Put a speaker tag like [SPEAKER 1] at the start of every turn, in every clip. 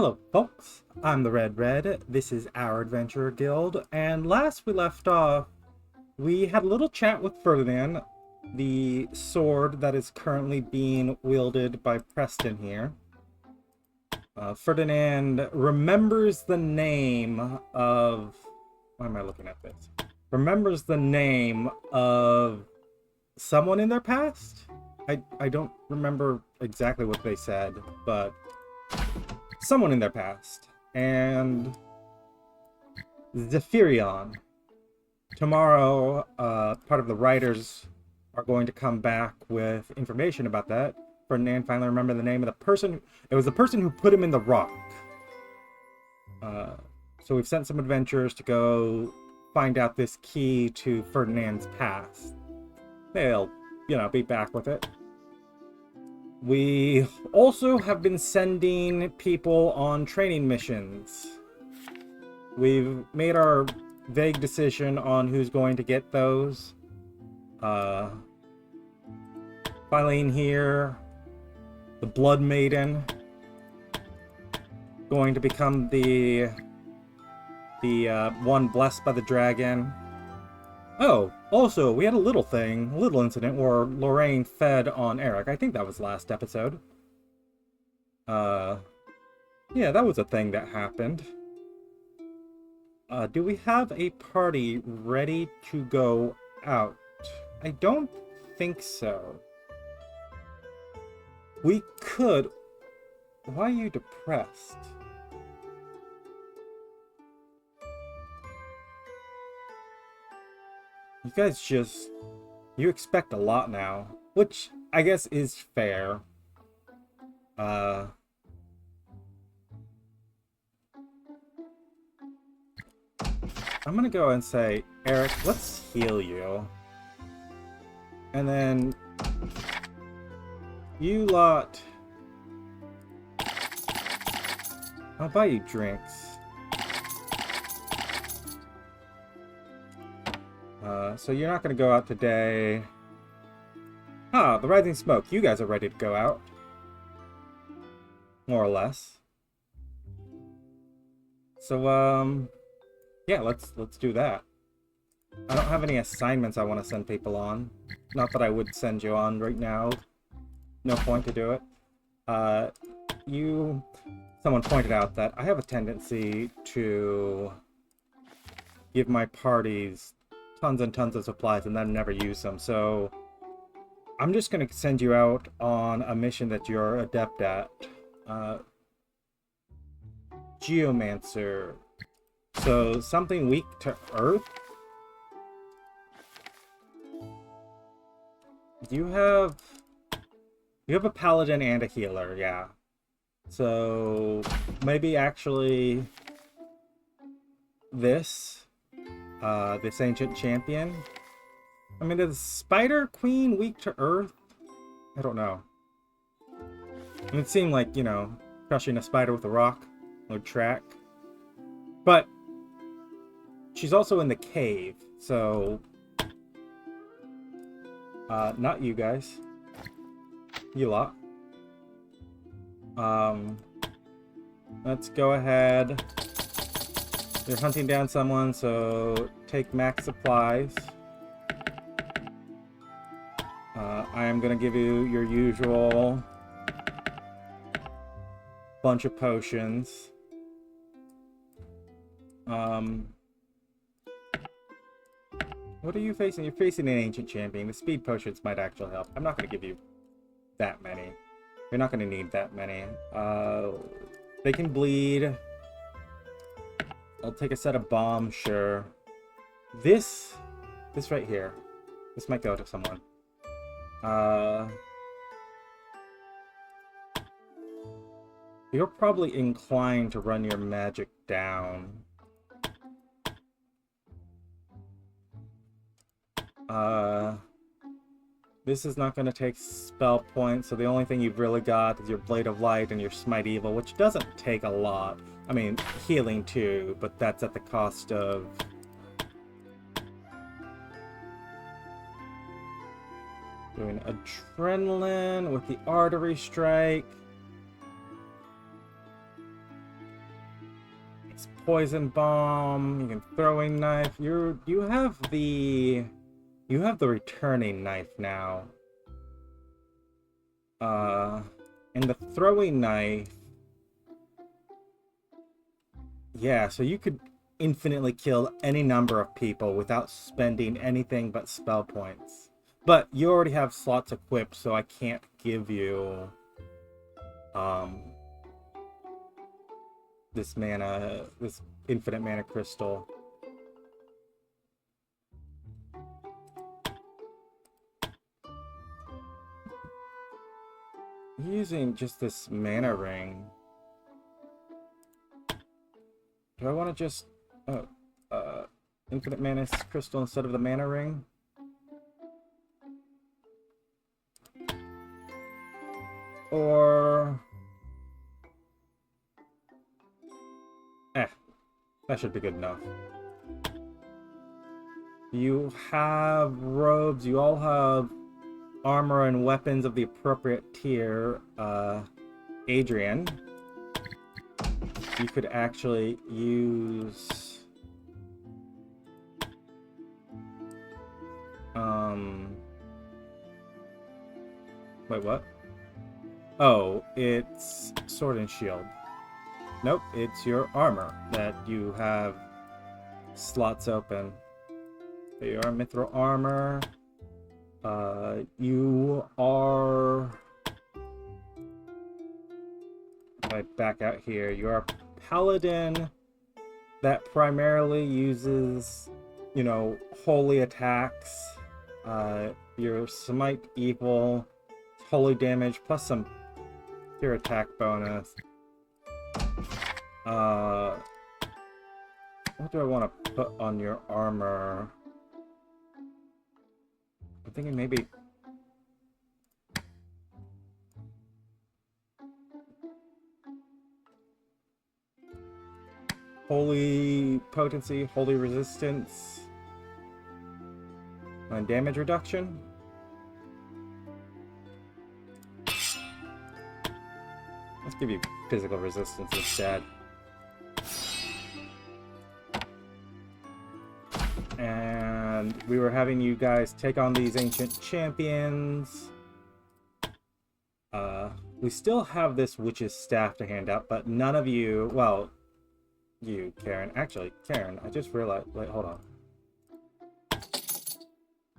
[SPEAKER 1] Hello, folks. I'm the Red. This is our Adventurer Guild, and last we left off, we had a little chat with Ferdinand, the sword that is currently being wielded by Preston here. Ferdinand remembers the name of... Why am I looking at this? Remembers the name of someone in their past? I don't remember exactly what they said, but... someone in their past. And Zephyrion. Tomorrow, part of the writers are going to come back with information about that. Ferdinand finally remembered the name of the person. It was the person who put him in the rock. So we've sent some adventurers to go find out this key to Ferdinand's past. They'll, be back with it. We also have been sending people on training missions. We've made our vague decision on who's going to get those. Finally here, the Blood Maiden, going to become the one blessed by the dragon. Oh, also, we had a little incident where Lorraine fed on Eric. I think that was last episode. Yeah, that was a thing that happened. Do we have a party ready to go out? I don't think so. We could... Why are you depressed? You guys just... You expect a lot now. Which, I guess, is fair. I'm gonna go and say, Eric, let's heal you. And then... You lot... I'll buy you drinks. So you're not going to go out today. Ah, the Rising Smoke. You guys are ready to go out. More or less. So, yeah, let's do that. I don't have any assignments I want to send people on. Not that I would send you on right now. No point to do it. Someone pointed out that I have a tendency to give my parties tons and tons of supplies and then never use them, so I'm just going to send you out on a mission that you're adept at. Geomancer. So, something weak to Earth? You have a paladin and a healer, yeah. So, maybe actually this ancient champion. I mean, is Spider Queen weak to Earth? I don't know. It would seem like, crushing a spider with a rock would track. But she's also in the cave, so not you guys. You lot. Let's go ahead. You're hunting down someone, so take max supplies. I am going to give you your usual bunch of potions. What are you facing? You're facing an ancient champion. The speed potions might actually help. I'm not going to give you that many. You're not going to need that many. They can bleed. I'll take a set of bombs, sure. This right here. This might go to someone. You're probably inclined to run your magic down. This is not going to take spell points, so the only thing you've really got is your Blade of Light and your Smite Evil, which doesn't take a lot. I mean, healing too, but that's at the cost of... doing Adrenaline with the Artery Strike. It's poison bomb. You can throwing knife. You have the returning knife now. And the throwing knife. Yeah, so you could infinitely kill any number of people without spending anything but spell points. But you already have slots equipped, so I can't give you this infinite mana crystal. Using just this mana ring. Do I want to just infinite mana crystal instead of the mana ring? Or that should be good enough. You have robes, you all have armor and weapons of the appropriate tier. Adrian, you could actually use wait, what? Oh, it's sword and shield. Nope, it's your armor that you have slots open. There you are, mithril armor. You are... If I back out here, you are a paladin that primarily uses, you know, holy attacks. Your smite evil, holy damage, plus some pure attack bonus. What do I want to put on your armor? I'm thinking maybe... Holy potency, holy resistance, and damage reduction. Let's give you physical resistance instead. And we were having you guys take on these ancient champions. We still have this witch's staff to hand out, but none of you, well, you, Karen. Actually, Karen, I just realized, wait, hold on.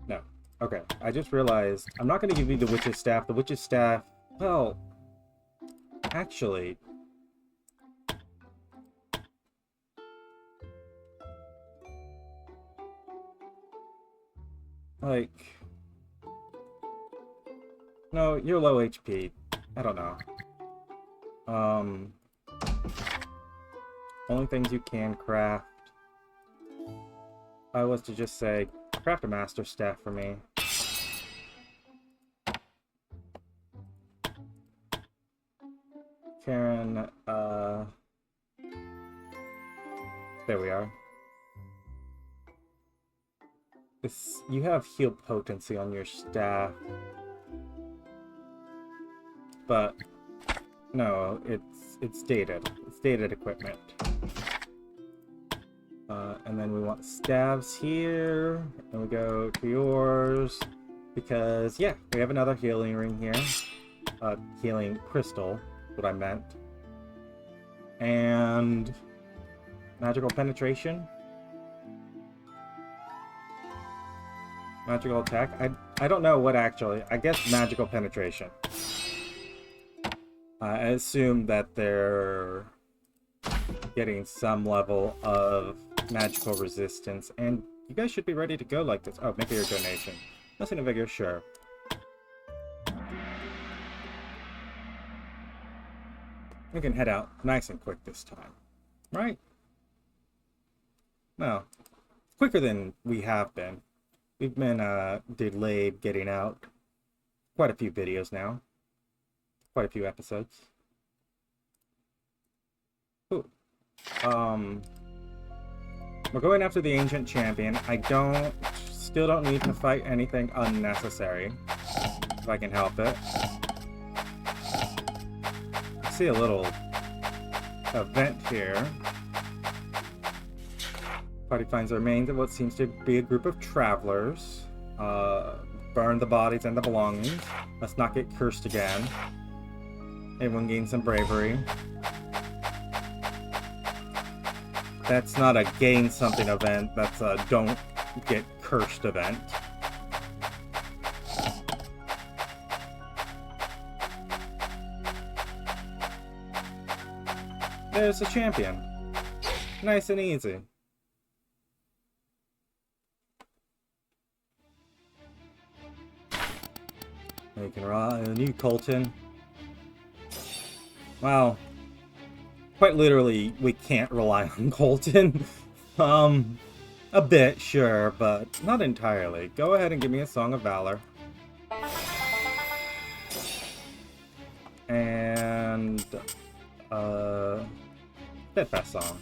[SPEAKER 1] No. Okay, I just realized I'm not going to give you the witch's staff. The witch's staff, well, actually, like, no, you're low HP. I don't know. Only things you can craft. I was to just say, craft a master staff for me. Karen, there we are. This, you have heal potency on your staff. But no, it's dated. It's dated equipment. And then we want staves here, and we go to yours, because yeah, we have another healing ring here. Healing crystal, what I meant. And magical penetration. Magical attack. I don't know what actually. I guess magical penetration. I assume that they're getting some level of magical resistance, and you guys should be ready to go like this. Oh, make your donation. Nothing to figure, sure. We can head out nice and quick this time, right? No, quicker than we have been. We've been delayed getting out quite a few videos now. Quite a few episodes. Ooh. We're going after the ancient champion. I still don't need to fight anything unnecessary, if I can help it. I see a little event here. Party finds the remains of what seems to be a group of travelers. Burn the bodies and the belongings. Let's not get cursed again. Everyone gains some bravery. That's not a gain something event, that's a don't get cursed event. There's a champion. Nice and easy. You can rely on you, Colton. Wow. Quite literally, we can't rely on Colton. A bit, sure, but not entirely. Go ahead and give me a Song of Valor. And, Steadfast Song.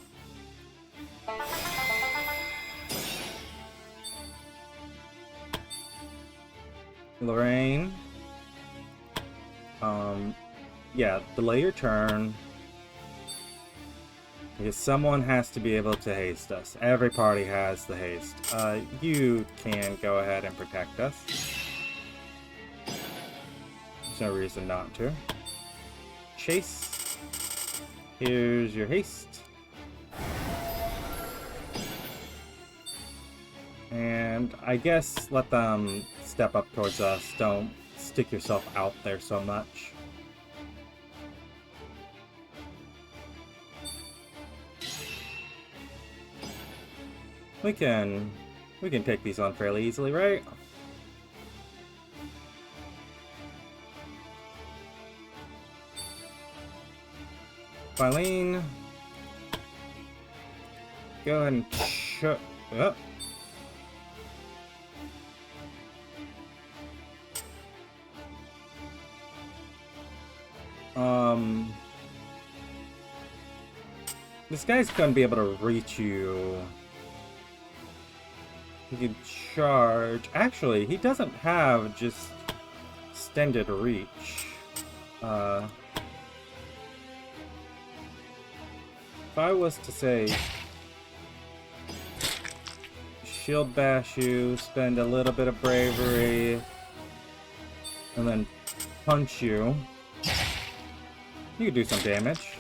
[SPEAKER 1] Lorraine. Yeah, delay your turn. Because someone has to be able to haste us. Every party has the haste. You can go ahead and protect us. There's no reason not to. Chase. Here's your haste. And I guess let them step up towards us. Don't stick yourself out there so much. We can take these on fairly easily, right? Filene. Go ahead and shut up. This guy's gonna be able to reach you. He can charge. Actually, he doesn't have just extended reach. If I was to say shield bash you, spend a little bit of bravery, and then punch you, you could do some damage.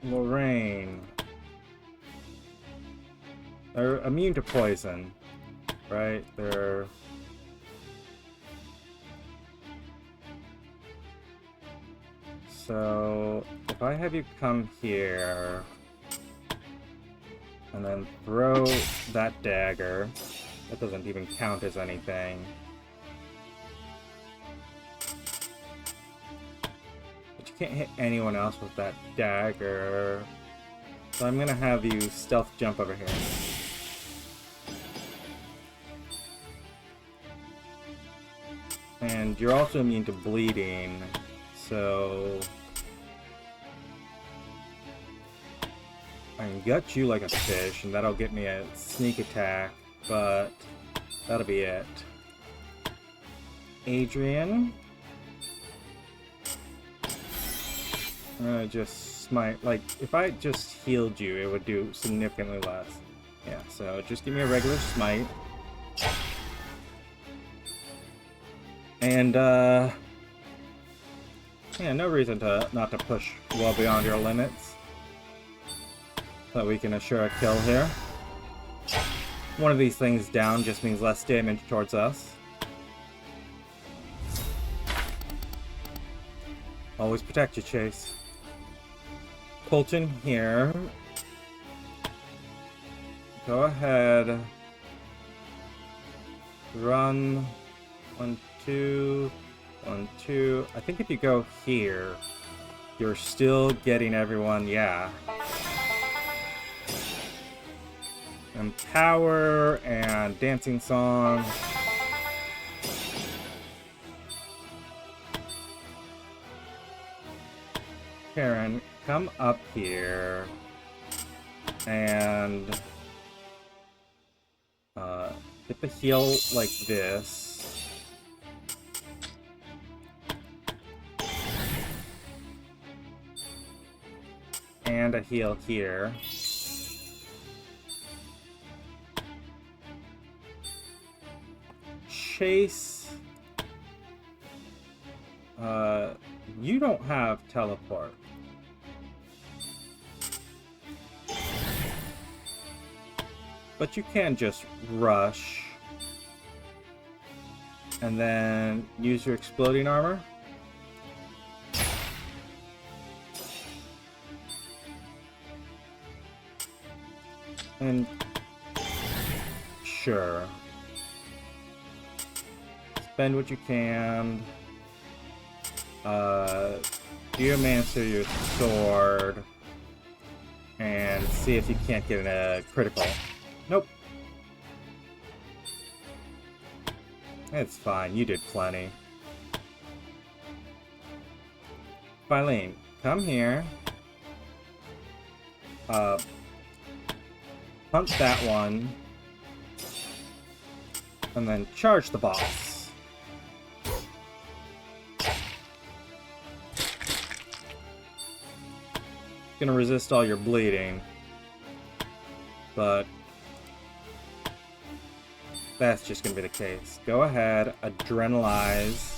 [SPEAKER 1] Lorraine. They're immune to poison, right? They're... So, if I have you come here, and then throw that dagger, that doesn't even count as anything. Can't hit anyone else with that dagger. So I'm gonna have you stealth jump over here. And you're also immune to bleeding, so I can gut you like a fish, and that'll get me a sneak attack, but that'll be it. Adrian. Just smite. Like, if I just healed you, it would do significantly less. Yeah, so just give me a regular smite. And, yeah, no reason to not to push well beyond your limits. So we can assure a kill here. One of these things down just means less damage towards us. Always protect your Chase. Colton here. Go ahead. Run. 1, 2. 1, 2. I think if you go here, you're still getting everyone, yeah. And power and dancing song. Karen, come up here and get the heal like this. And a heal here. Chase. You don't have teleport. But you can just rush. And then use your exploding armor. And sure. Spend what you can. Geomancer your sword. And see if you can't get a critical. Nope. It's fine, you did plenty. Phylene, come here. Hunt that one. And then charge the boss. Gonna resist all your bleeding. But that's just gonna be the case. Go ahead, adrenalize.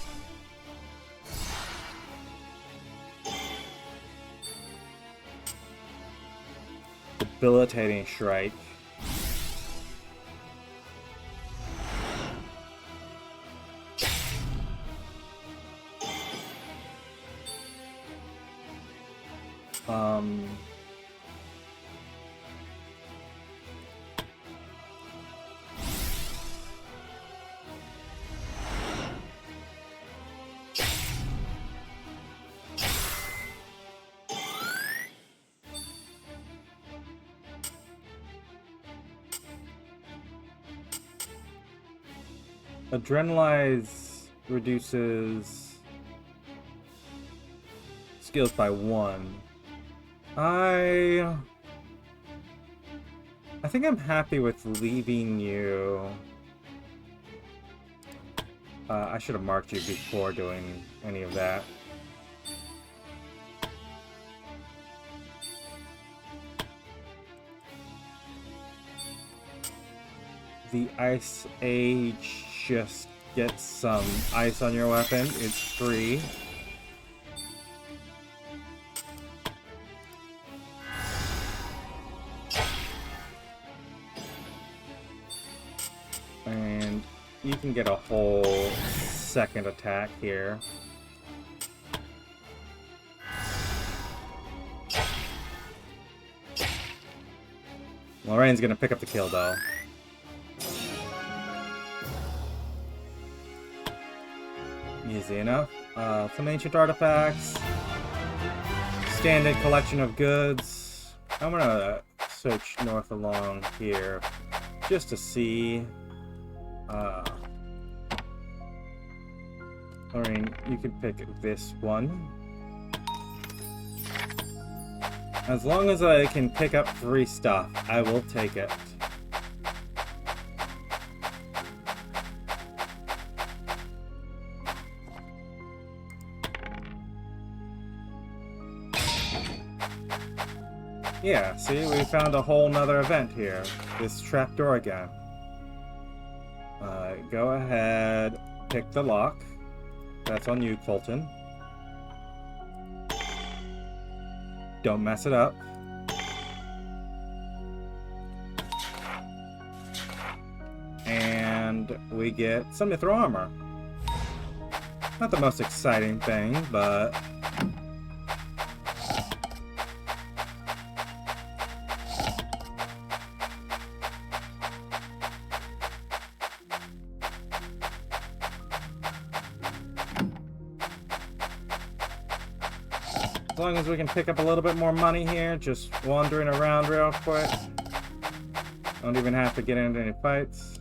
[SPEAKER 1] Debilitating strike. Adrenalize reduces skills by 1. I think I'm happy with leaving you. I should have marked you before doing any of that. The Ice Age just gets some ice on your weapon. It's free. And you can get a whole second attack here. Lorraine's gonna pick up the kill though. Easy enough. Some ancient artifacts. Standard collection of goods. I'm gonna search north along here just to see. Lorraine, you can pick this one. As long as I can pick up free stuff, I will take it. Yeah, see, we found a whole nother event here. This trapdoor again. Go ahead, pick the lock. That's on you, Colton. Don't mess it up. And we get some mithril armor. Not the most exciting thing, but as long as we can pick up a little bit more money here, just wandering around real quick. Don't even have to get into any fights.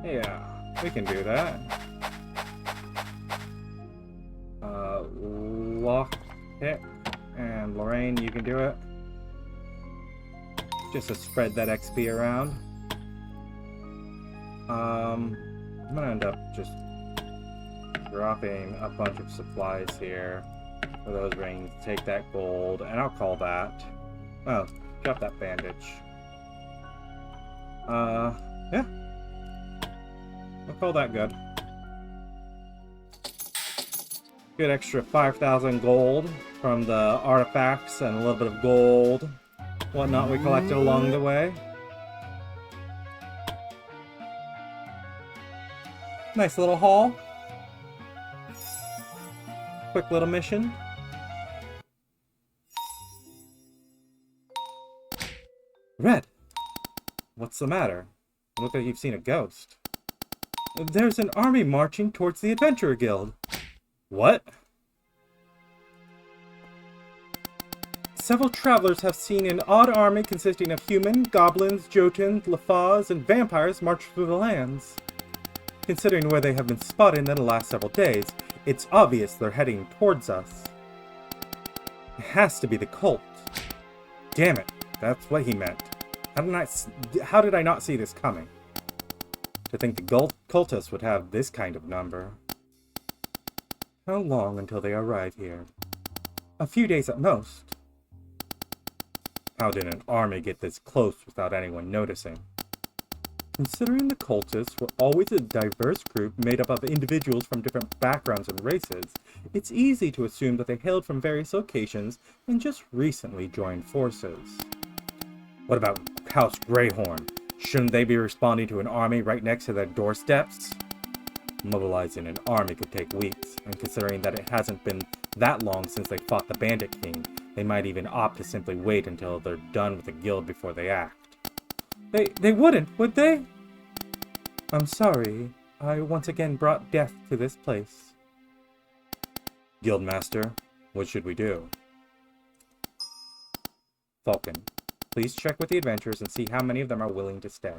[SPEAKER 1] Yeah, we can do that. Lock pick. And Lorraine, you can do it. just to spread that XP around. I'm gonna end up just dropping a bunch of supplies here for those rings. Take that gold, and I'll call that. Oh, drop that bandage. Yeah. I'll call that good. Good extra 5,000 gold from the artifacts and a little bit of gold, whatnot we collected along the way. Nice little haul. Quick little mission. Red, what's the matter? You look like you've seen a ghost. There's an army marching towards the Adventurer Guild. What? Several travelers have seen an odd army consisting of human, goblins, jotuns, lafaz, and vampires march through the lands. Considering where they have been spotted in the last several days, it's obvious they're heading towards us. It has to be the cult. Damn it, that's what he meant. How did I not see this coming? To think the cultists would have this kind of number. How long until they arrive here? A few days at most. How did an army get this close without anyone noticing? Considering the cultists were always a diverse group made up of individuals from different backgrounds and races, it's easy to assume that they hailed from various locations and just recently joined forces. What about House Greyhorn? Shouldn't they be responding to an army right next to their doorsteps? Mobilizing an army could take weeks, and considering that it hasn't been that long since they fought the Bandit King, they might even opt to simply wait until they're done with the guild before they act. They wouldn't, would they? I'm sorry. I once again brought death to this place. Guildmaster, what should we do? Falcon, please check with the adventurers and see how many of them are willing to stay.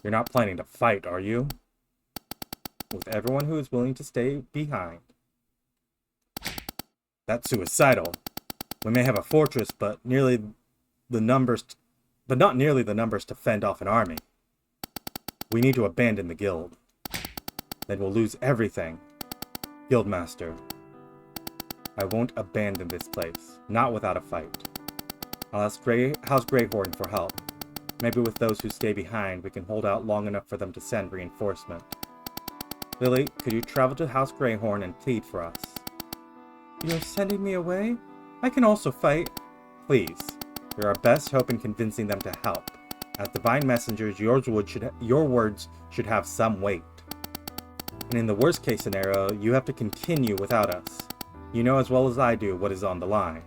[SPEAKER 1] You're not planning to fight, are you? With everyone who is willing to stay behind. That's suicidal. We may have a fortress, but not nearly the numbers to fend off an army. We need to abandon the guild. Then we'll lose everything. Guildmaster, I won't abandon this place, not without a fight. I'll ask House Greyhorn for help. Maybe with those who stay behind, we can hold out long enough for them to send reinforcement. Lily, could you travel to House Greyhorn and plead for us? You're sending me away? I can also fight. Please. You're our best hope in convincing them to help. As divine messengers, your words should have some weight. And in the worst case scenario, you have to continue without us. You know as well as I do what is on the line.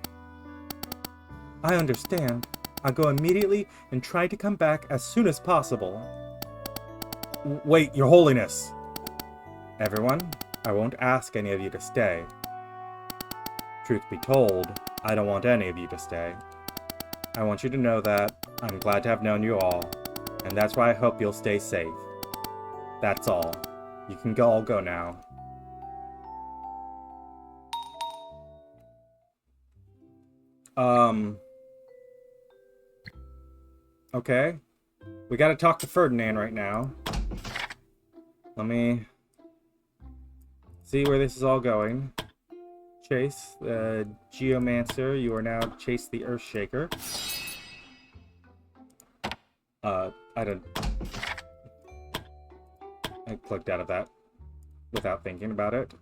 [SPEAKER 1] I understand. I'll go immediately and try to come back as soon as possible. Wait, Your Holiness! Everyone, I won't ask any of you to stay. Truth be told, I don't want any of you to stay. I want you to know that I'm glad to have known you all, and that's why I hope you'll stay safe. That's all. You can all go now. Okay. We gotta talk to Ferdinand right now. Let me see where this is all going. Chase, the Geomancer, you are now Chase the Earthshaker. I clicked out of that without thinking about it.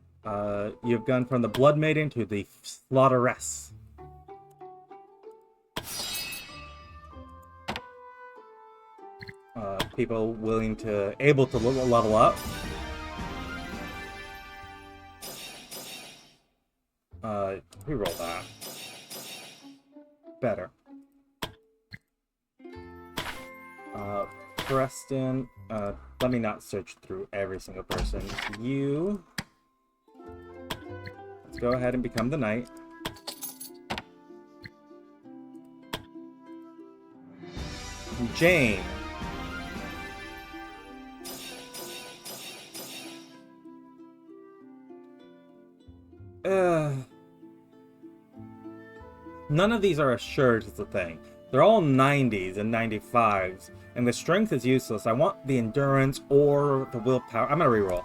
[SPEAKER 1] You've gone from the Blood Maiden to the Slaughteress. People able to level up. Reroll that. Better. Preston, let me not search through every single person. Let's go ahead and become the knight. Jane. None of these are assured is the thing. They're all 90s and 95s, and the strength is useless. I want the endurance or the willpower. I'm gonna reroll.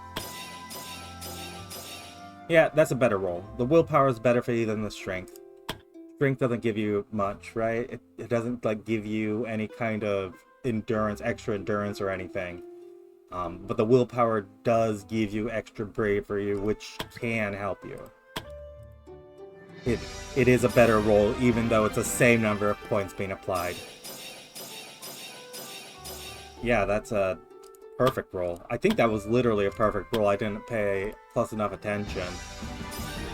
[SPEAKER 1] Yeah, that's a better roll. The willpower is better for you than the strength. Strength doesn't give you much, right? It doesn't like give you any kind of endurance, extra endurance or anything. But the willpower does give you extra bravery, which can help you. It is a better roll, even though it's the same number of points being applied. Yeah, that's a perfect roll. I think that was literally a perfect roll. I didn't pay close enough attention.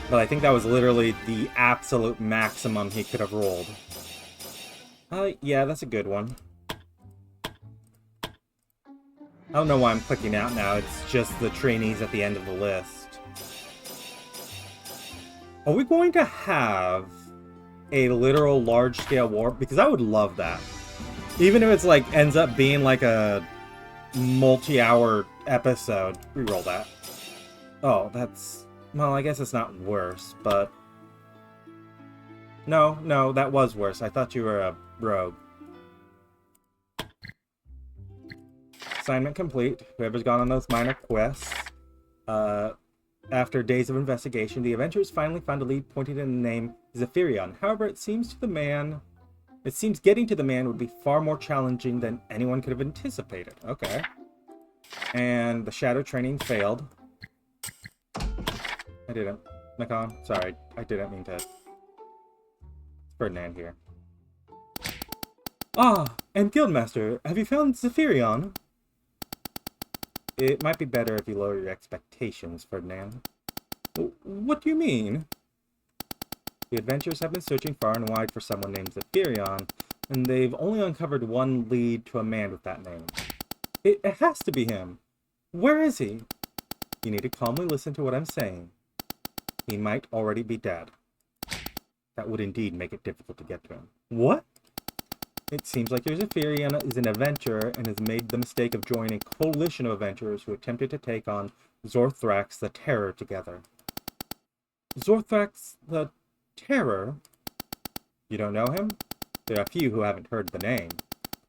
[SPEAKER 1] But I think that was literally the absolute maximum he could have rolled. Yeah, that's a good one. I don't know why I'm clicking out now. It's just the trainees at the end of the list. Are we going to have a literal large-scale war? Because I would love that. Even if it's like ends up being like a multi-hour episode. Reroll that. Oh, that's... Well, I guess it's not worse, but... No, that was worse. I thought you were a rogue. Assignment complete. Whoever's gone on those minor quests. After days of investigation, the adventurers finally found a lead pointing in the name Zephyrion. However, it seems getting to the man would be far more challenging than anyone could have anticipated. Okay. And the shadow training failed. I didn't. Nikon, sorry. I didn't mean to. It's Ferdinand here. Ah, and Guildmaster, have you found Zephyrion? It might be better if you lower your expectations, Ferdinand. What do you mean? The adventurers have been searching far and wide for someone named Zephyrion, and they've only uncovered one lead to a man with that name. It has to be him. Where is he? You need to calmly listen to what I'm saying. He might already be dead. That would indeed make it difficult to get to him. What? It seems like your Zephyrion is an adventurer and has made the mistake of joining a coalition of adventurers who attempted to take on Zorthrax the Terror together. Zorthrax the Terror? You don't know him? There are a few who haven't heard the name.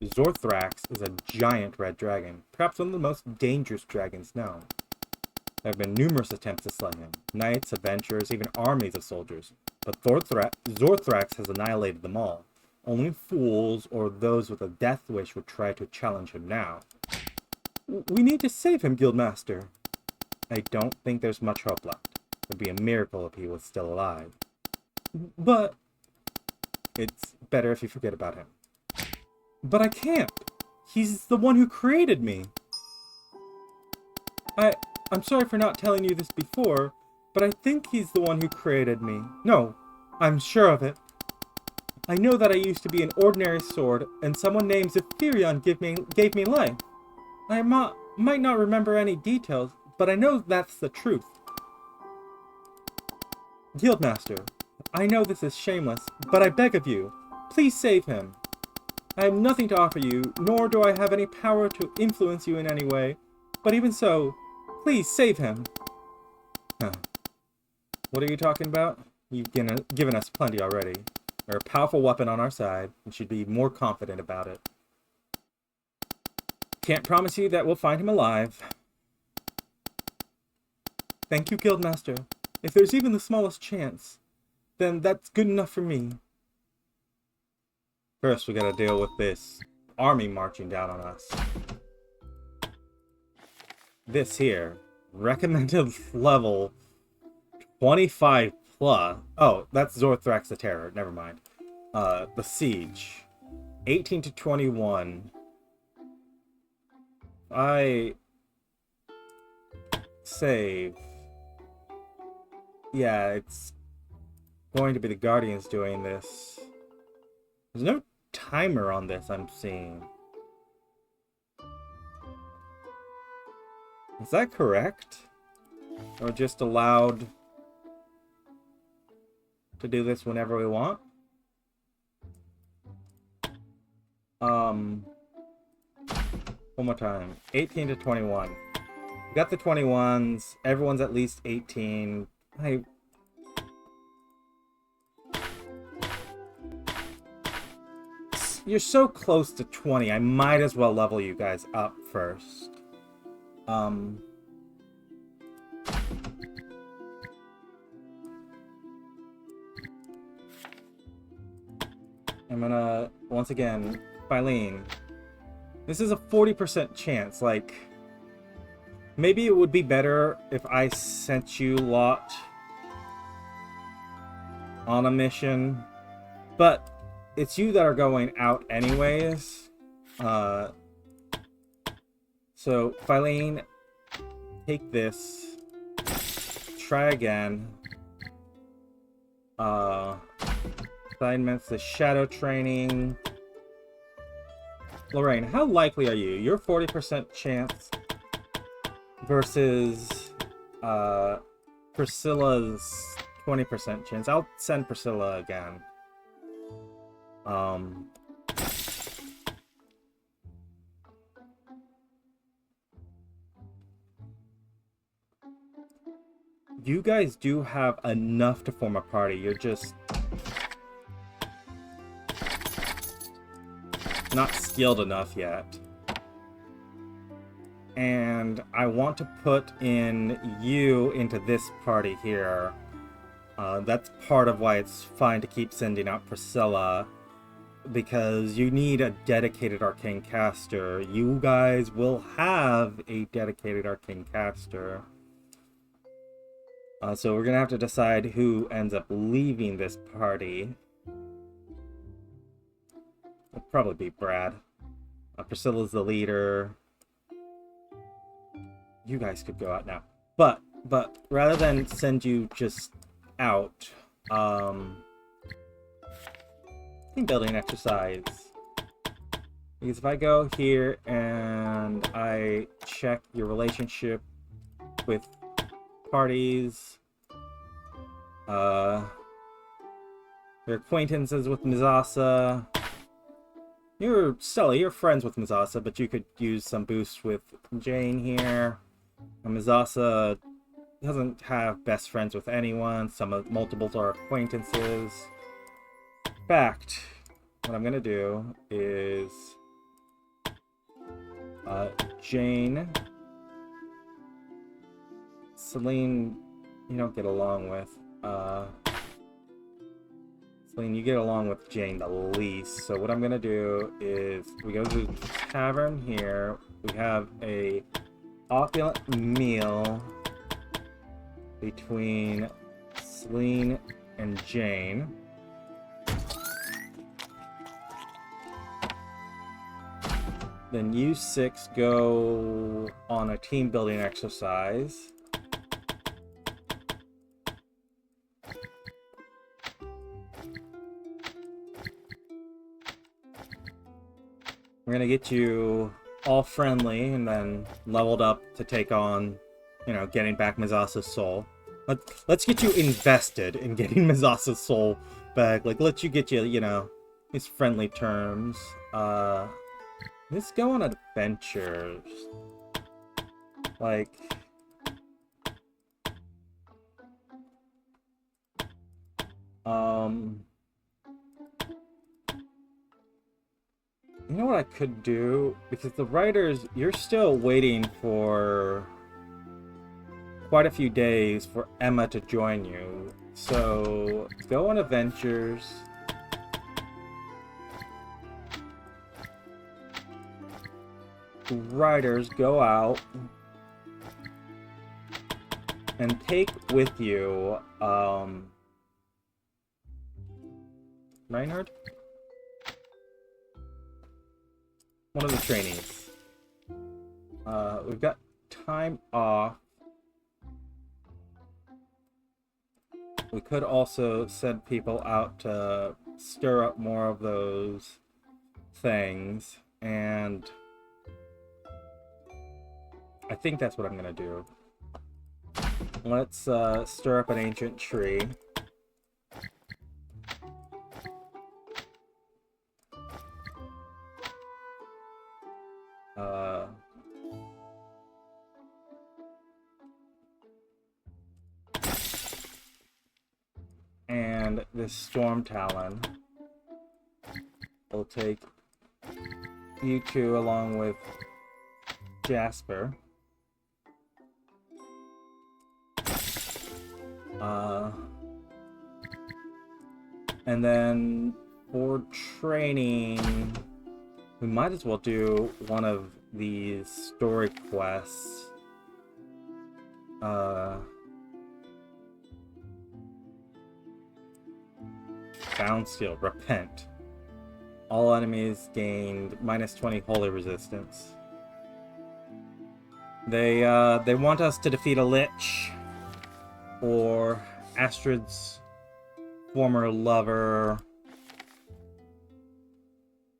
[SPEAKER 1] Zorthrax is a giant red dragon, perhaps one of the most dangerous dragons known. There have been numerous attempts to slay him. Knights, adventurers, even armies of soldiers. But Zorthrax has annihilated them all. Only fools or those with a death wish would try to challenge him now. We need to save him, Guildmaster. I don't think there's much hope left. It would be a miracle if he was still alive. But... It's better if you forget about him. But I can't. He's the one who created me. I'm sorry for not telling you this before, but I think he's the one who created me. No, I'm sure of it. I know that I used to be an ordinary sword, and someone named Zephyrion gave me life. I might not remember any details, but I know that's the truth. Guildmaster, I know this is shameless, but I beg of you, please save him. I have nothing to offer you, nor do I have any power to influence you in any way, but even so, please save him. Huh. What are you talking about? You've given us plenty already. We're a powerful weapon on our side, and should be more confident about it. Can't promise you that we'll find him alive. Thank you, Guildmaster. If there's even the smallest chance, then that's good enough for me. First, we gotta deal with this army marching down on us. This here, recommended level 25 plus. Oh, that's Zorthrax the Terror. Never mind. The Siege. 18 to 21. I save. Yeah, it's going to be the Guardians doing this. There's no timer on this, I'm seeing. Is that correct? Or just allowed to do this whenever we want? One more time. 18 to 21. We got the 21s. Everyone's at least 18. you're so close to 20, I might as well level you guys up first. I'm gonna, once again, Filene. This is a 40% chance, like... Maybe it would be better if I sent you lot on a mission, but it's you that are going out anyways. So, Filene, take this. Try again. Assignments, the shadow training. Lorraine, how likely are you? You're 40% chance versus Priscilla's 20% chance. I'll send Priscilla again. You guys do have enough to form a party. You're just not skilled enough yet. And I want to put in you into this party here. That's part of why it's fine to keep sending out Priscilla, because you need a dedicated arcane caster. You guys will have a dedicated arcane caster. So we're gonna have to decide who ends up leaving this party. It'll probably be Brad. Priscilla's the leader. You guys could go out now. But rather than send you just out, team building exercise. Because if I go here and I check your relationship with parties, your acquaintances with Misasa. Stella, you're friends with Misasa, but you could use some boost with Jane here. Misasa doesn't have best friends with anyone. Multiples are acquaintances. In fact, what I'm gonna do is Jane, Celine, you don't get along with. Celine, you get along with Jane the least. So what I'm gonna do is we go to the tavern here. We have a opulent meal between Celine and Jane. Then you six go on a team building exercise. We're gonna get you all friendly and then leveled up to take on, you know, getting back Misasa's soul. Let's get you invested in getting Misasa's soul back. Like, let you get you know, these friendly terms. Let's go on adventures. Like, you know what I could do? Because the writers, you're still waiting for quite a few days for Emma to join you. So, go on adventures. Writers, go out and take with you, Reinhard? One of the trainees. We've got time off. We could also send people out to stir up more of those things, and I think that's what I'm gonna do. Let's stir up an ancient tree. And this Storm Talon will take you two along with Jasper. And then for training, we might as well do one of these story quests. Bound Steel, Repent. All enemies gained -20 holy resistance. They want us to defeat a Lich or Astrid's former lover.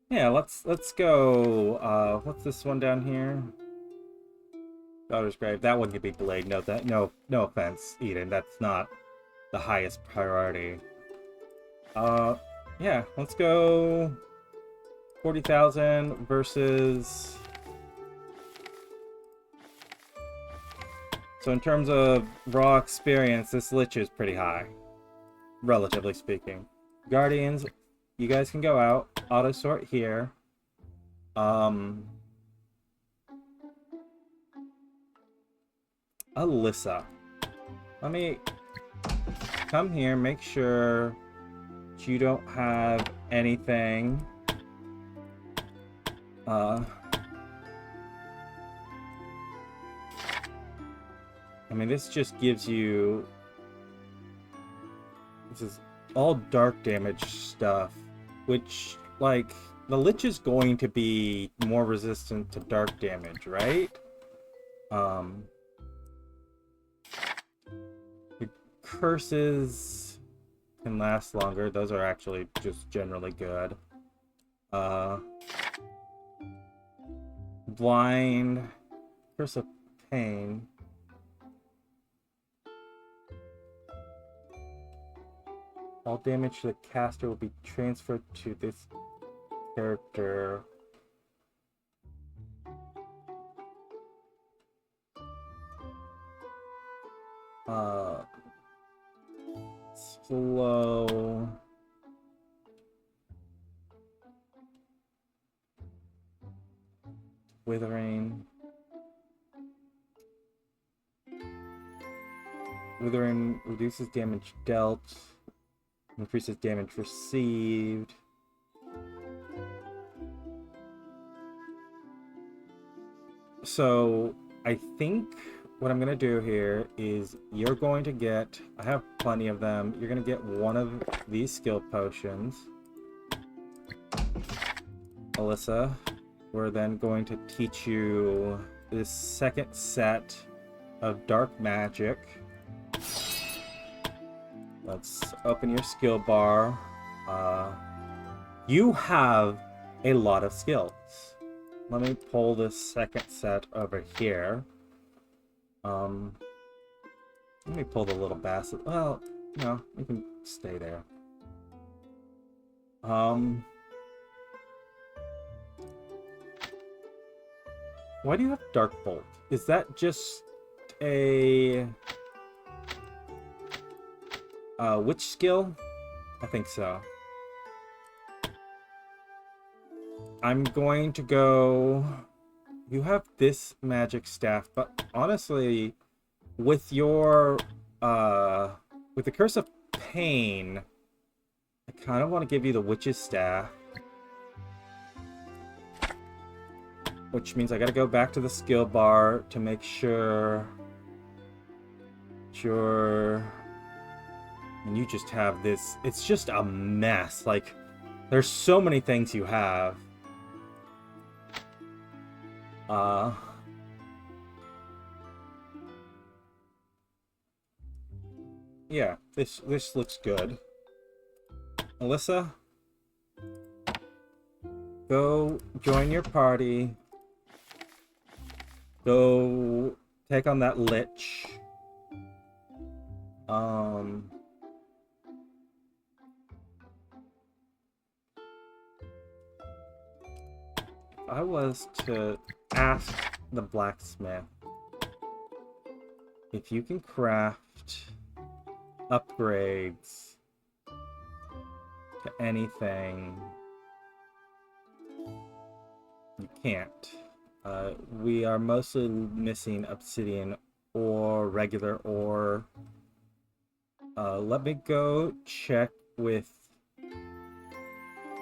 [SPEAKER 1] Yeah, let's go. What's this one down here? Daughter's Grave. That one could be delayed. No offense, Eden. That's not the highest priority. Yeah, let's go 40,000 versus... So in terms of raw experience, this Lich is pretty high, relatively speaking. Guardians, you guys can go out. Auto sort here. Alyssa. Let me come here, make sure you don't have anything. I mean, this just gives you... This is all dark damage stuff, which, like, the Lich is going to be more resistant to dark damage, right? The curses can last longer. Those are actually just generally good. Blind, Curse of Pain. All damage to the caster will be transferred to this character. Slow. Withering. Withering reduces damage dealt. Increases damage received. So, I think what I'm going to do here is you're going to get... I have plenty of them. You're going to get one of these skill potions. Alyssa, we're then going to teach you this second set of dark magic. Let's open your skill bar. You have a lot of skills. Let me pull this second set over here. Let me pull the little basket. Well, no, you can stay there. Why do you have Dark Bolt? Is that just a witch skill? I think so. I'm going to go... You have this magic staff, but honestly, with your, with the Curse of Pain, I kind of want to give you the Witch's Staff. Which means I gotta go back to the skill bar to make sure... And you just have this... It's just a mess. Like, there's so many things you have. Yeah, this looks good. Alyssa, go join your party. Go take on that Lich. If I was to ask the blacksmith if you can craft upgrades to anything, You can't. We are mostly missing obsidian or regular ore. Let me go check with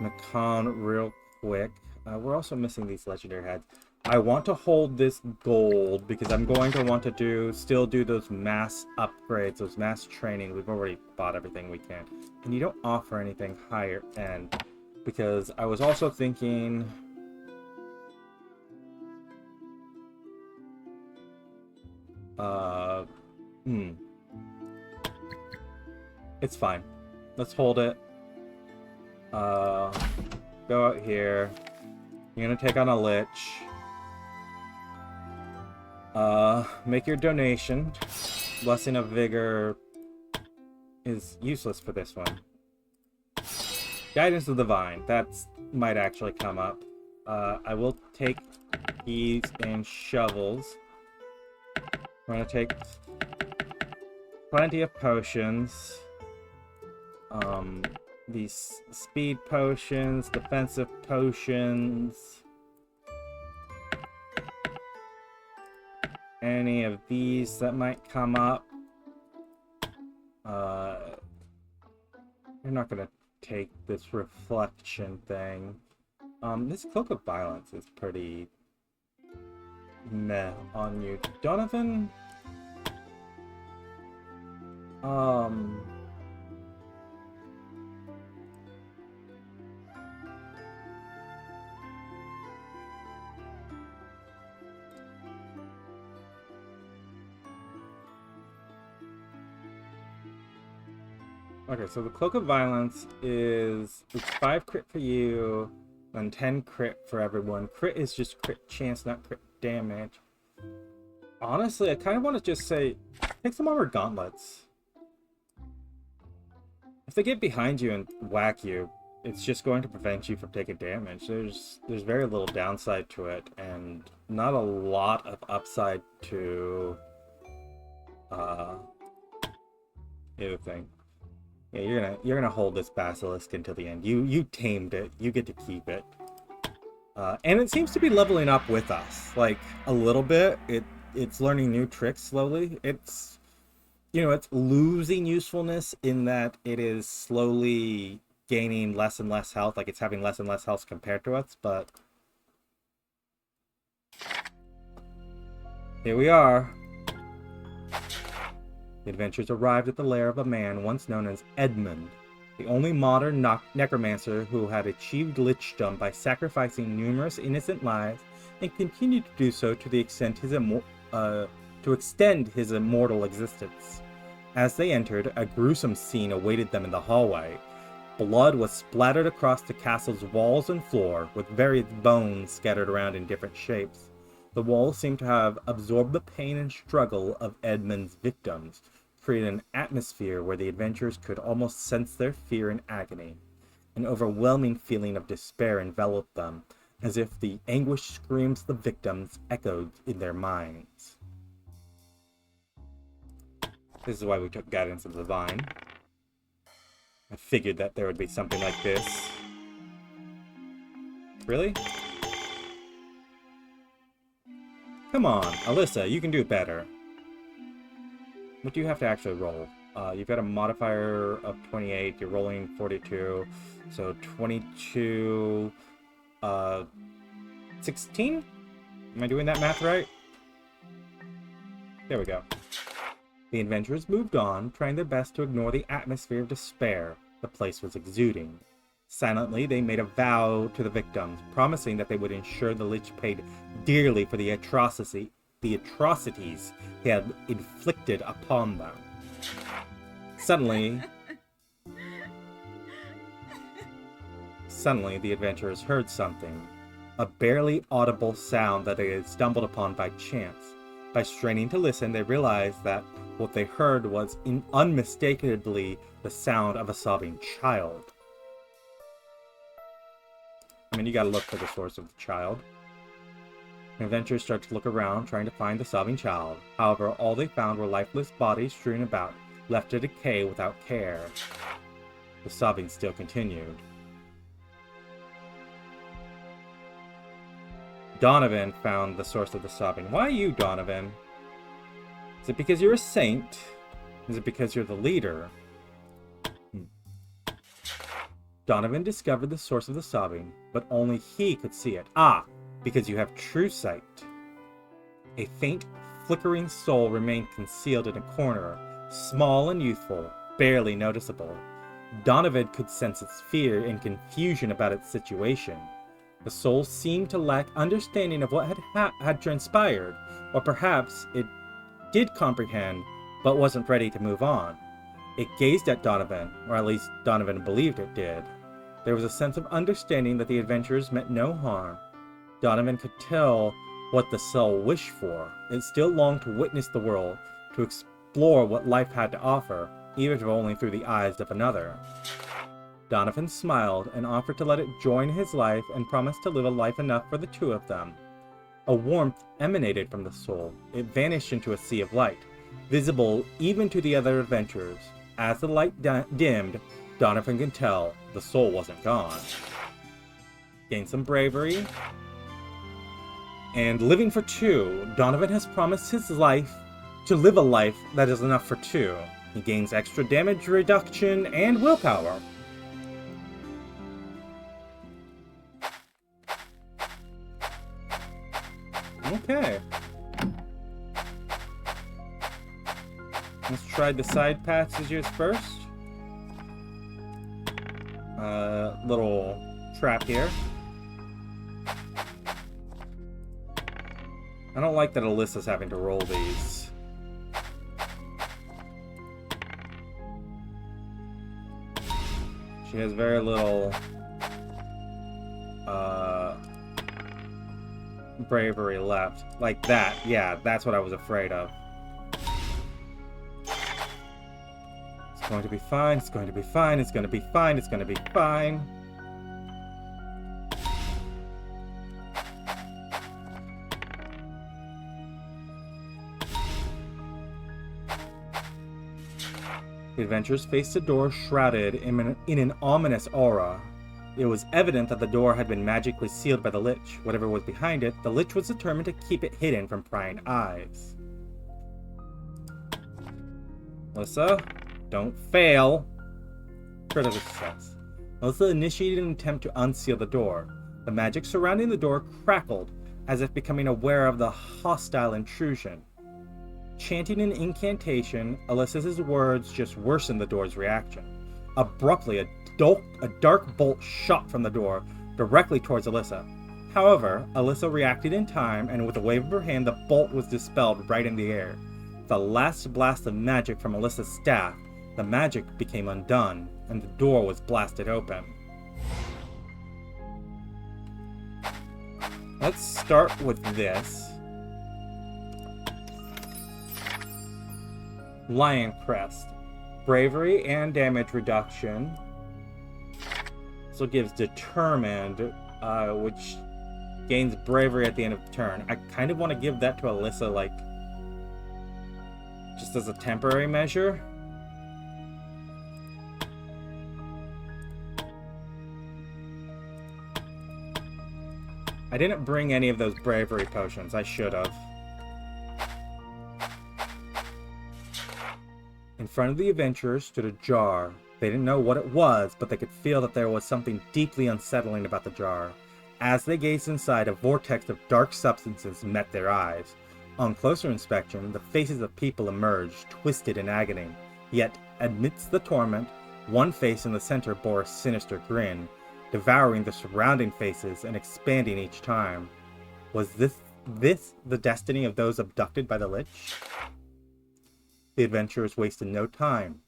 [SPEAKER 1] Nakan real quick. We're also missing these legendary heads. I want to hold this gold because I'm going to want to still do those mass upgrades, those mass training. We've already bought everything we can. And you don't offer anything higher end because I was also thinking... It's fine. Let's hold it. Go out here. You're gonna take on a lich. Make your donation. Blessing of Vigor is useless for this one. Guidance of the Vine. That might actually come up. I will take keys and shovels. We're gonna take plenty of potions. These speed potions, defensive potions. Any of these that might come up. You're not gonna take this reflection thing. This Cloak of Violence is pretty meh on you. Donovan? Okay, so the Cloak of Violence it's 5 crit for you, and 10 crit for everyone. Crit is just crit chance, not crit damage. Honestly, I kind of want to just say, take some armor gauntlets. If they get behind you and whack you, it's just going to prevent you from taking damage. There's very little downside to it, and not a lot of upside to the other thing. Yeah, you're gonna hold this basilisk until the end. You tamed it. You get to keep it. And it seems to be leveling up with us, like a little bit. It's learning new tricks slowly. It's it's losing usefulness in that it is slowly gaining less and less health. Like it's having less and less health compared to us. But here we are. The adventurers arrived at the lair of a man once known as Edmund, the only modern necromancer who had achieved lichdom by sacrificing numerous innocent lives and continued to do so to the extent to extend his immortal existence. As they entered, a gruesome scene awaited them in the hallway. Blood was splattered across the castle's walls and floor, with various bones scattered around in different shapes. The walls seemed to have absorbed the pain and struggle of Edmund's victims, creating an atmosphere where the adventurers could almost sense their fear and agony. An overwhelming feeling of despair enveloped them, as if the anguished screams of the victims echoed in their minds. This is why we took guidance of the Vine. I figured that there would be something like this. Really? Come on, Alyssa, you can do better. What do you have to actually roll? You've got a modifier of 28, you're rolling 42, so 22, 16? Am I doing that math right? There we go. The adventurers moved on, trying their best to ignore the atmosphere of despair the place was exuding. Silently, they made a vow to the victims, promising that they would ensure the Lich paid dearly for the atrocities he had inflicted upon them. Suddenly, the adventurers heard something, a barely audible sound that they had stumbled upon by chance. By straining to listen, they realized that what they heard was unmistakably the sound of a sobbing child. I mean, you gotta look for the source of the child. The adventurers started to look around, trying to find the sobbing child. However, all they found were lifeless bodies strewn about, left to decay without care. The sobbing still continued. Donovan found the source of the sobbing. Why you, Donovan? Is it because you're a saint? Is it because you're the leader? Donovan discovered the source of the sobbing, but only he could see it. Ah, because you have true sight. A faint, flickering soul remained concealed in a corner, small and youthful, barely noticeable. Donovan could sense its fear and confusion about its situation. The soul seemed to lack understanding of what had transpired, or perhaps it did comprehend, but wasn't ready to move on. It gazed at Donovan, or at least Donovan believed it did. There was a sense of understanding that the adventurers meant no harm. Donovan could tell what the soul wished for. It still longed to witness the world, to explore what life had to offer, even if only through the eyes of another. Donovan smiled and offered to let it join his life and promised to live a life enough for the two of them. A warmth emanated from the soul. It vanished into a sea of light, visible even to the other adventurers. As the light dimmed, Donovan could tell the soul wasn't gone. Gained some bravery. And living for two, Donovan has promised his life to live a life that is enough for two. He gains extra damage reduction and willpower. Okay. Let's try the side passages first. Little trap here. I don't like that Alyssa's having to roll these. She has very little bravery left. Like that. Yeah, that's what I was afraid of. It's going to be fine. It's going to be fine. It's going to be fine. It's going to be fine. The adventurers faced a door shrouded in an ominous aura. It was evident that the door had been magically sealed by the Lich. Whatever was behind it, the Lich was determined to keep it hidden from prying eyes. Alyssa, don't fail. Critical success. Alyssa initiated an attempt to unseal the door. The magic surrounding the door crackled, as if becoming aware of the hostile intrusion. Chanting an incantation, Alyssa's words just worsened the door's reaction. Abruptly, a dark bolt shot from the door, directly towards Alyssa. However, Alyssa reacted in time, and with a wave of her hand, the bolt was dispelled right in the air. The last blast of magic from Alyssa's staff, the magic became undone, and the door was blasted open. Let's start with this. Lion Crest. Bravery and damage reduction. So gives Determined, which gains bravery at the end of the turn. I kind of want to give that to Alyssa, like, just as a temporary measure. I didn't bring any of those bravery potions. I should have. In front of the adventurers stood a jar. They didn't know what it was, but they could feel that there was something deeply unsettling about the jar. As they gazed inside, a vortex of dark substances met their eyes. On closer inspection, the faces of people emerged, twisted in agony. Yet, amidst the torment, one face in the center bore a sinister grin, devouring the surrounding faces and expanding each time. Was this the destiny of those abducted by the Lich? The adventurers wasted no time,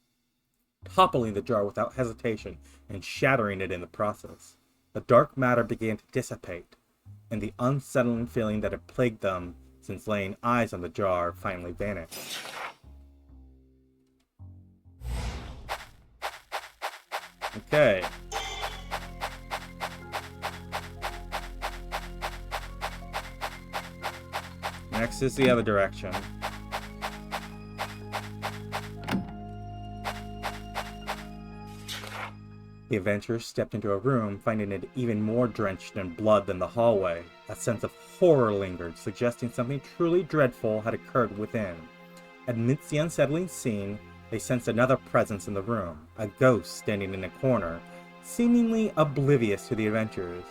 [SPEAKER 1] toppling the jar without hesitation and shattering it in the process. The dark matter began to dissipate, and the unsettling feeling that had plagued them since laying eyes on the jar finally vanished. Okay. Next is the other direction. The adventurers stepped into a room, finding it even more drenched in blood than the hallway. A sense of horror lingered, suggesting something truly dreadful had occurred within. Amidst the unsettling scene, they sensed another presence in the room, a ghost standing in a corner, seemingly oblivious to the adventurers.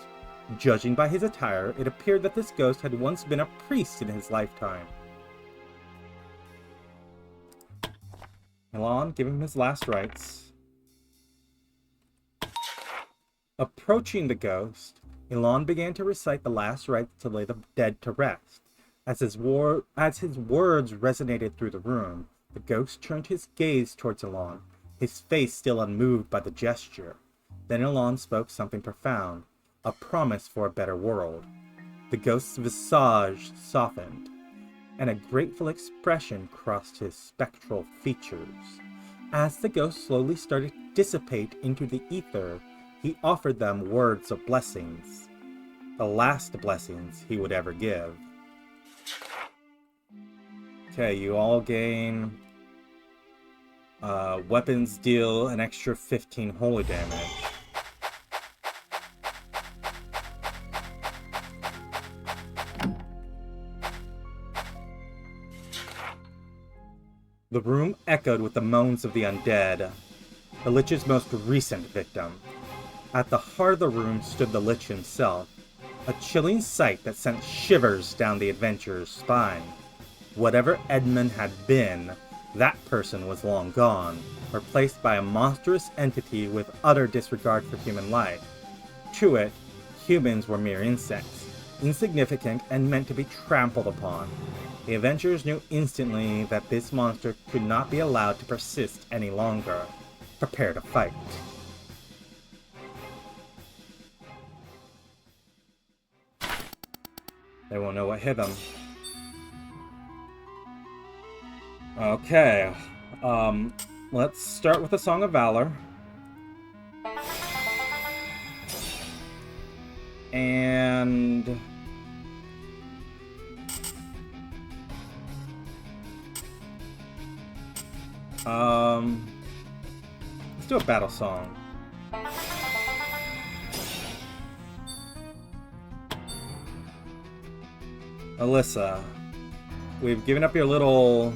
[SPEAKER 1] Judging by his attire, it appeared that this ghost had once been a priest in his lifetime. Elon, give him his last rites. Approaching the ghost, Elon began to recite the last rites to lay the dead to rest. As his words resonated through the room, the ghost turned his gaze towards Elon, his face still unmoved by the gesture. Then Elon spoke something profound, a promise for a better world. The ghost's visage softened, and a grateful expression crossed his spectral features. As the ghost slowly started to dissipate into the ether, he offered them words of blessings, the last blessings he would ever give. Okay, you all gain weapons deal an extra 15 holy damage. The room echoed with the moans of the undead, the Lich's most recent victim. At the heart of the room stood the Lich himself, a chilling sight that sent shivers down the adventurer's spine. Whatever Edmund had been, that person was long gone, replaced by a monstrous entity with utter disregard for human life. To it, humans were mere insects, insignificant and meant to be trampled upon. The adventurers knew instantly that this monster could not be allowed to persist any longer. Prepare to fight. They won't know what hit them. Okay. Let's start with the Song of Valor. And let's do a battle song. Alyssa, we've given up your little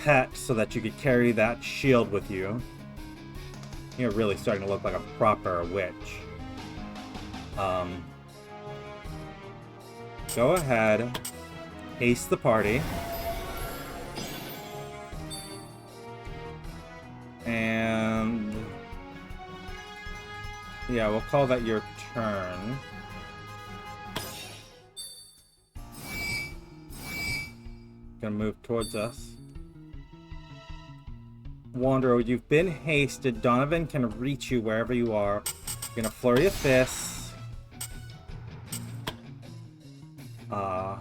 [SPEAKER 1] pet so that you could carry that shield with you. You're really starting to look like a proper witch. Go ahead, haste the party. And yeah, we'll call that your turn. Gonna move towards us. Wanderer, you've been hasted. Donovan can reach you wherever you are. You're gonna flurry of fists. I'm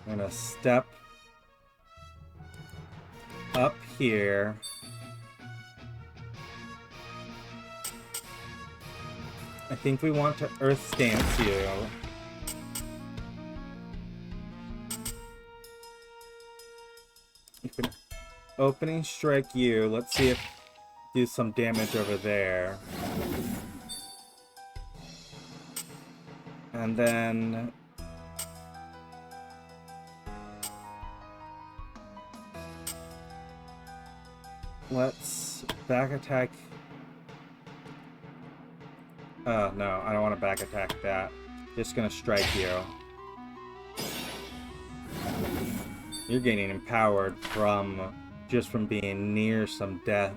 [SPEAKER 1] gonna step up here. I think we want to Earth Stance you. You can opening strike you. Let's see if do some damage over there. And then let's back attack. Oh, no, I don't want to back attack that. Just gonna strike you. You're getting empowered just from being near some deaths.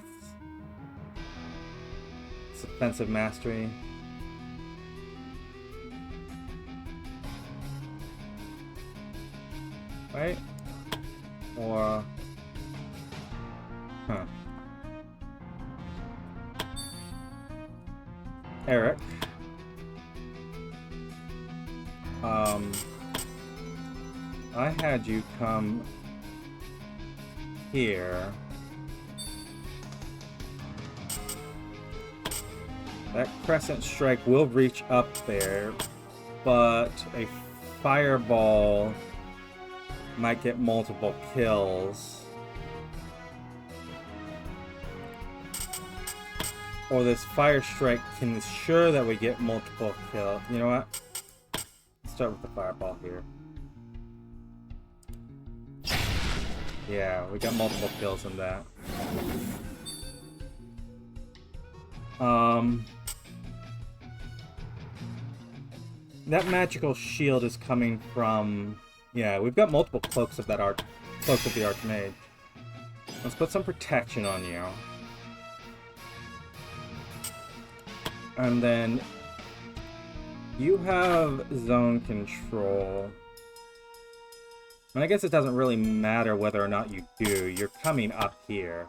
[SPEAKER 1] It's offensive mastery. Right? Or... Huh. Eric. I had you come here. That crescent strike will reach up there, but a fireball might get multiple kills. or this Fire Strike can ensure that we get multiple kills. You know what? Let's start with the Fireball here. Yeah, we got multiple kills in that. That magical shield is coming from... Yeah, we've got multiple cloaks of that cloak of the Archmage. Let's put some protection on you. And then you have zone control. And I guess it doesn't really matter whether or not you do. You're coming up here.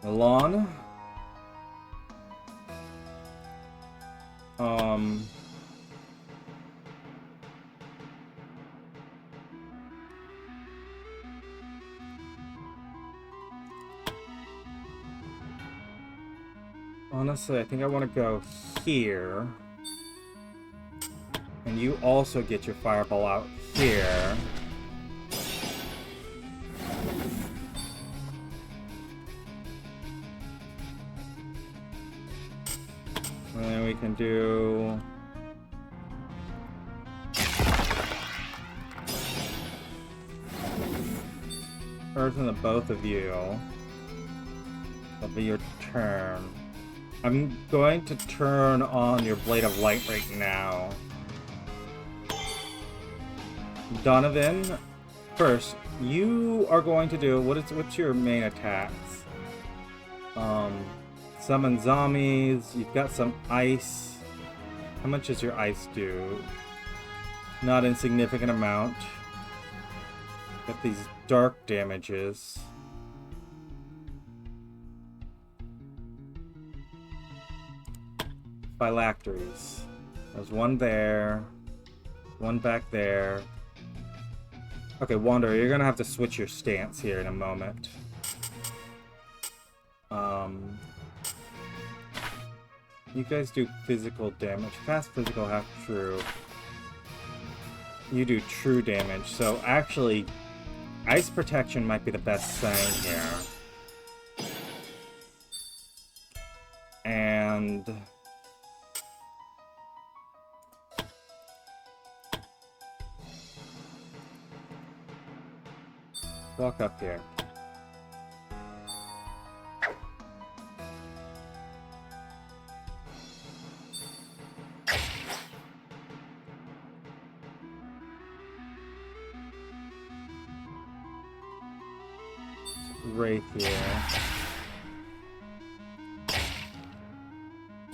[SPEAKER 1] Milan. Honestly, I think I want to go here. And you also get your Fireball out here. And then we can do... Earth in the both of you. That'll be your turn. I'm going to turn on your Blade of Light right now. Donovan, first, you are going to do... What's your main attacks? Summon zombies. You've got some ice. How much does your ice do? Not insignificant amount. Got these dark damages. Phylacteries. There's one there. One back there. Okay, Wanderer, you're gonna have to switch your stance here in a moment. You guys do physical damage. Fast physical, half true. You do true damage. So actually, ice protection might be the best thing here. And... walk up here. Right here.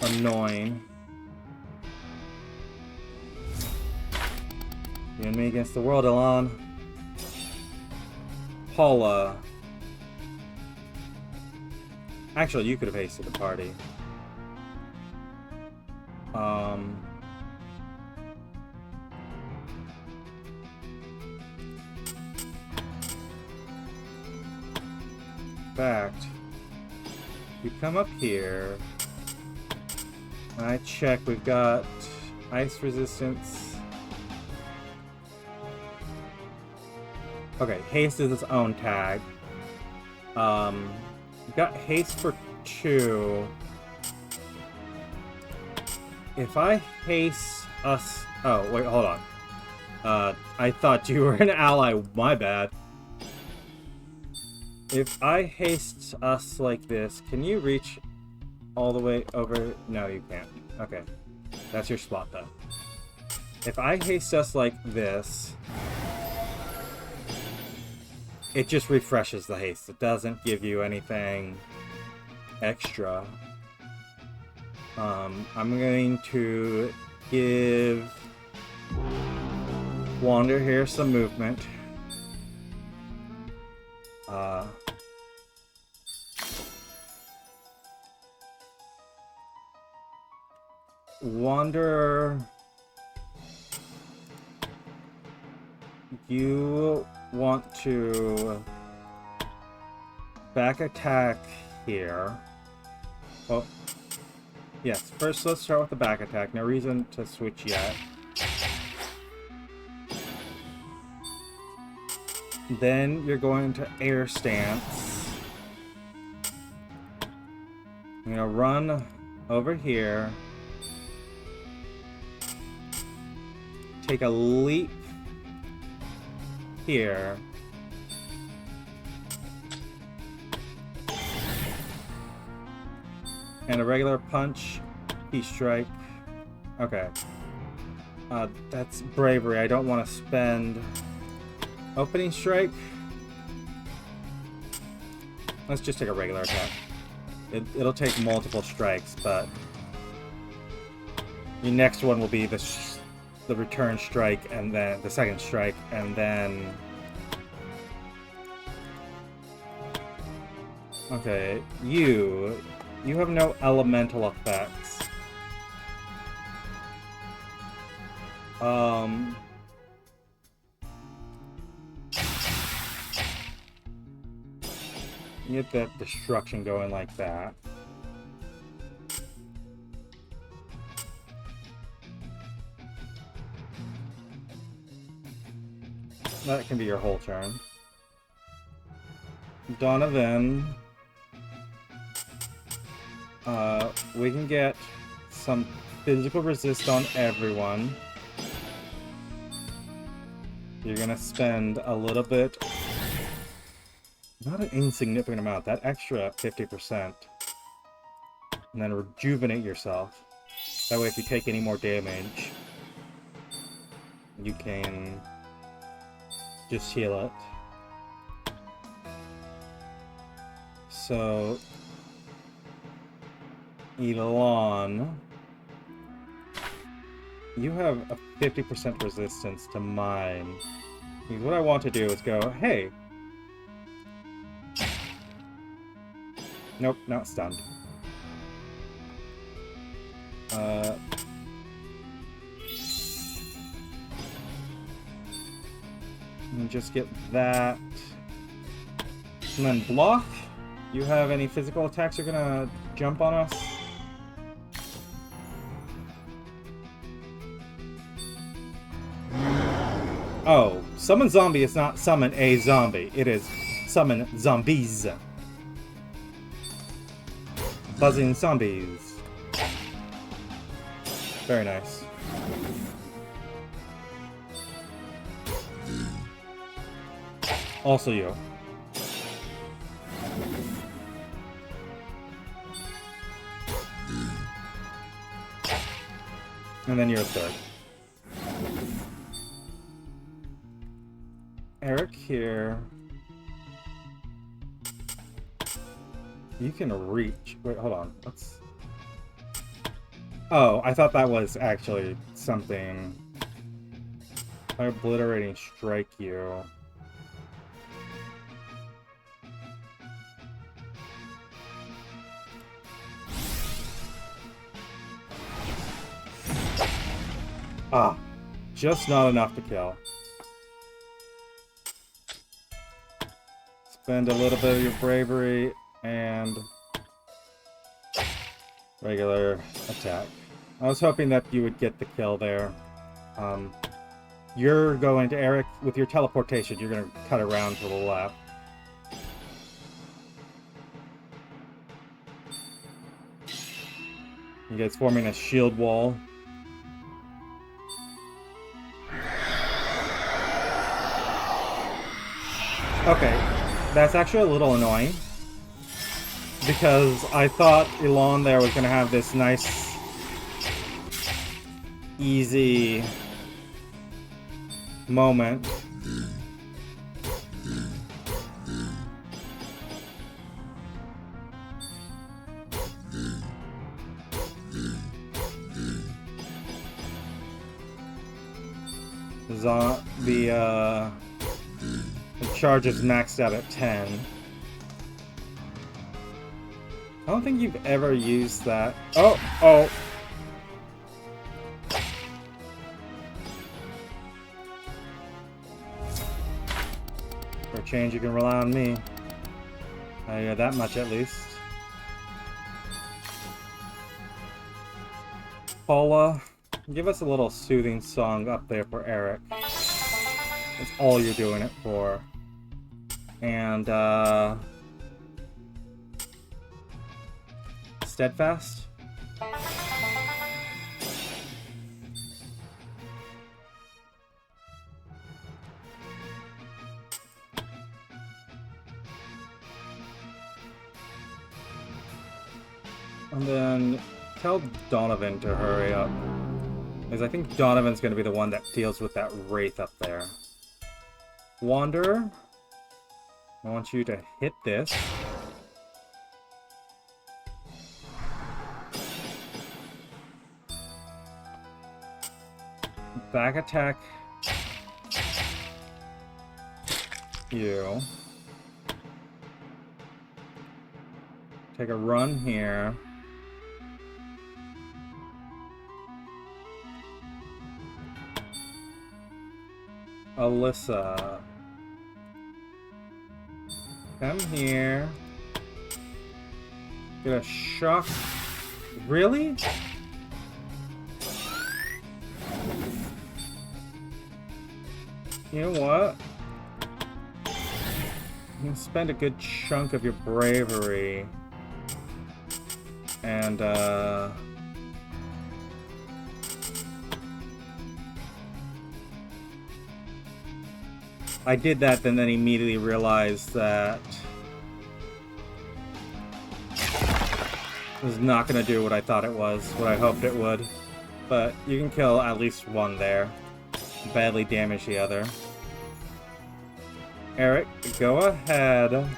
[SPEAKER 1] Annoying. You and me against the world, Elan. Paula. Actually, you could have hasted the party. Fact, you come up here. I check. We've got ice resistance. Okay, haste is its own tag. We've got haste for 2. If I haste us... Oh, wait, hold on. I thought you were an ally. My bad. If I haste us like this, can you reach all the way over? No, you can't. Okay. That's your spot, though. If I haste us like this, it just refreshes the haste. It doesn't give you anything extra. I'm going to give Wander here some movement. Wanderer, you want to back attack here. Oh, yes. First, let's start with the back attack. No reason to switch yet. Then you're going to air stance. You're gonna run over here. Take a leap here. And a regular punch, key strike. Okay. That's bravery. I don't want to spend opening strike. Let's just take a regular attack. It'll take multiple strikes, but your next one will be the return strike, and then the second strike, and then... Okay, you have no elemental effects. You get that destruction going like that. That can be your whole turn. Donovan. We can get some physical resist on everyone. You're gonna spend a little bit, not an insignificant amount, that extra 50%. And then rejuvenate yourself. That way if you take any more damage, you can just heal it. So, Elon, you have a 50% resistance to mine. Because what I want to do is go, hey! Nope, not stunned. And just get that. And then block. You have any physical attacks you're gonna jump on us? Oh, summon zombie is not summon a zombie. It is summon zombies. Buzzing zombies. Very nice. Also you. And then you're a third. Eric here. You can reach. Wait, hold on. Let's. Oh, I thought that was actually something. By obliterating strike you. Ah, just not enough to kill. Spend a little bit of your bravery and regular attack. I was hoping that you would get the kill there. You're going to, Eric, with your teleportation, you're going to cut around to the left. You guys forming a shield wall. Okay, that's actually a little annoying. Because I thought Elon there was going to have this nice, easy moment. The charge is maxed out at 10. I don't think you've ever used that. Oh! For a change, you can rely on me. I got that much at least. Paula, give us a little soothing song up there for Eric. That's all you're doing it for. And, steadfast. And then tell Donovan to hurry up. Because I think Donovan's going to be the one that deals with that Wraith up there. Wanderer, I want you to hit this. Back attack you. Take a run here. Alyssa. Come here. Get a shock. Really? You know what? You can spend a good chunk of your bravery. And, I did that, and then immediately realized that it was not going to do what I thought it was, what I hoped it would. But you can kill at least one there. Badly damage the other. Eric, go ahead.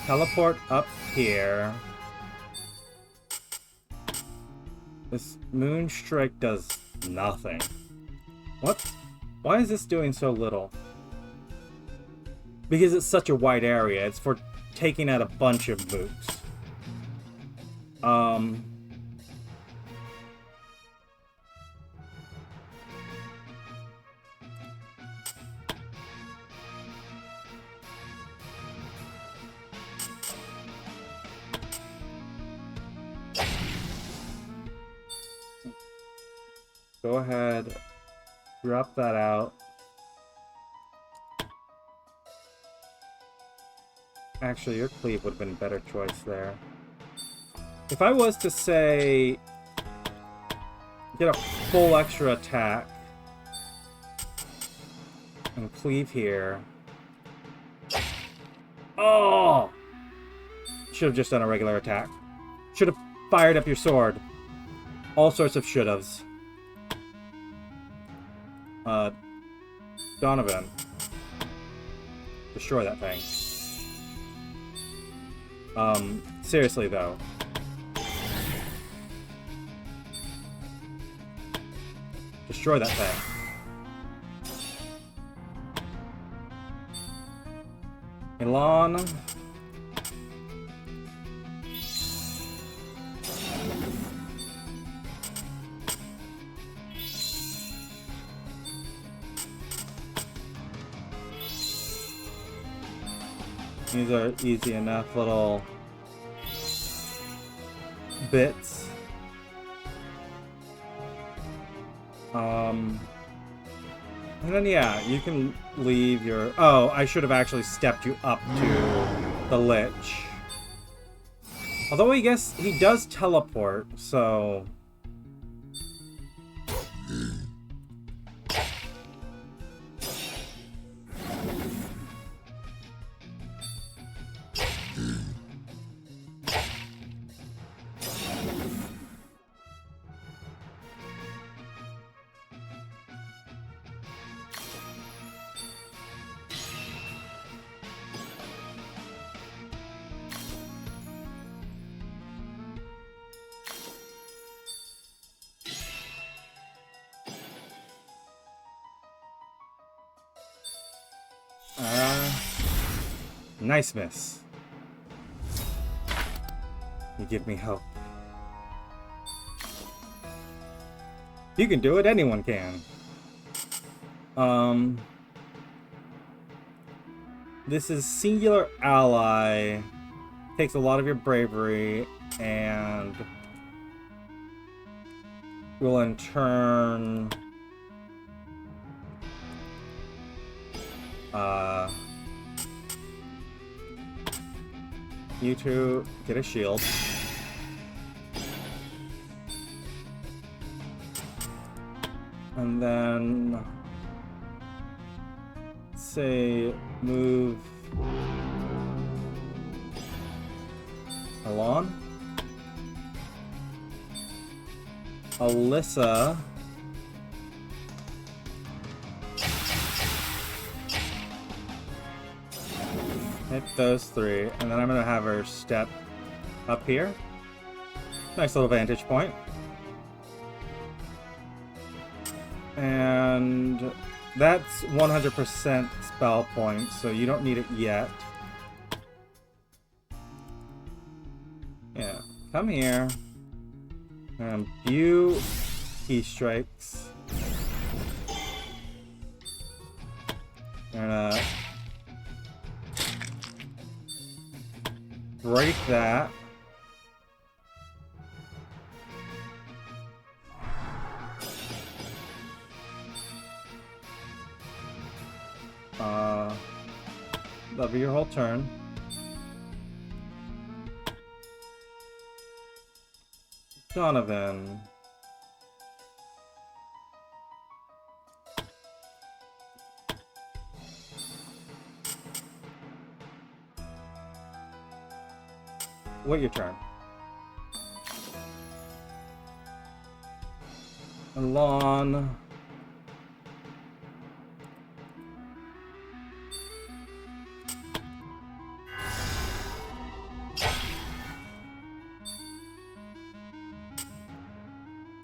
[SPEAKER 1] Teleport up here. This Moonstrike does nothing. What? Why is this doing so little? Because it's such a wide area. It's for taking out a bunch of mooks. Go ahead. Drop that out. Actually, your cleave would have been a better choice there. If I was to say, get a full extra attack and cleave here. Oh! Should have just done a regular attack. Should have fired up your sword. All sorts of should haves. Donovan. Destroy that thing. Seriously though. Destroy that thing. Elon. These are easy enough little bits. And then yeah, you can leave your... Oh, I should have actually stepped you up to the Lich. Although I guess he does teleport, so... Nice miss. You give me hope. You can do it, anyone can. This is singular ally. Takes a lot of your bravery and will in turn You two get a shield. And then say move Alon. Alyssa. Hit those three, and then I'm gonna have her step up here. Nice little vantage point. And that's 100% spell points, so you don't need it yet. Yeah, come here. View key strikes. Gonna break that. That'll be your whole turn. Donovan. Wait your turn. Alon.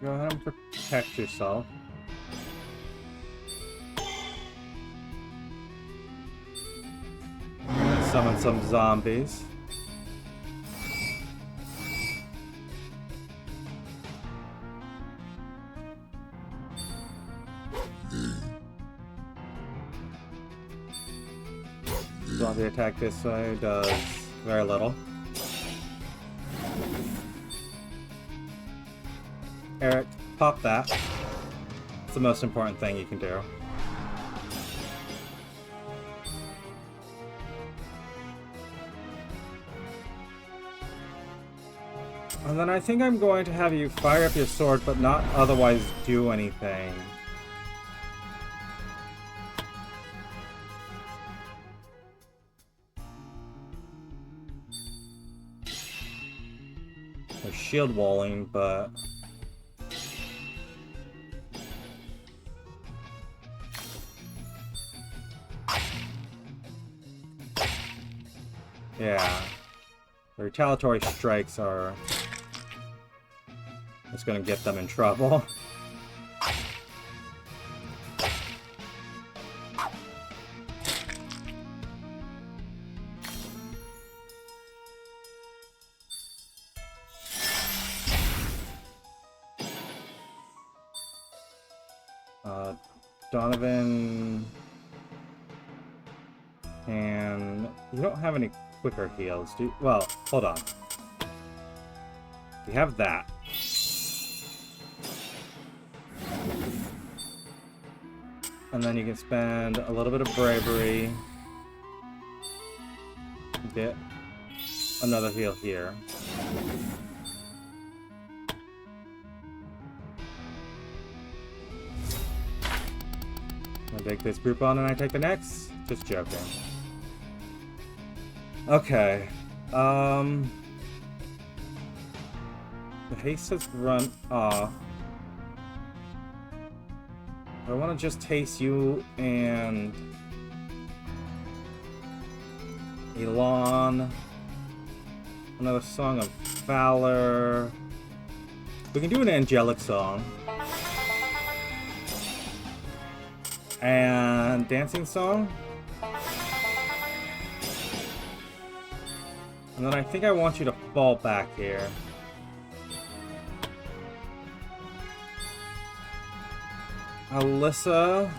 [SPEAKER 1] Go ahead and protect yourself. Summon some zombies. Zombie attack this way does very little. Eric, pop that. It's the most important thing you can do. And then I think I'm going to have you fire up your sword, but not otherwise do anything. They're shield walling, but... yeah. The retaliatory strikes are... it's gonna get them in trouble. Donovan... and... you don't have any quicker heals, do you? Well, hold on. You have that. And then you can spend a little bit of bravery. Get another heal here. I take this group on and I take the next? Just joking. Okay. The haste has run off. I want to just haste you and Elon. Another song of valor. We can do an angelic song. And dancing song. And then I think I want you to fall back here. Alyssa.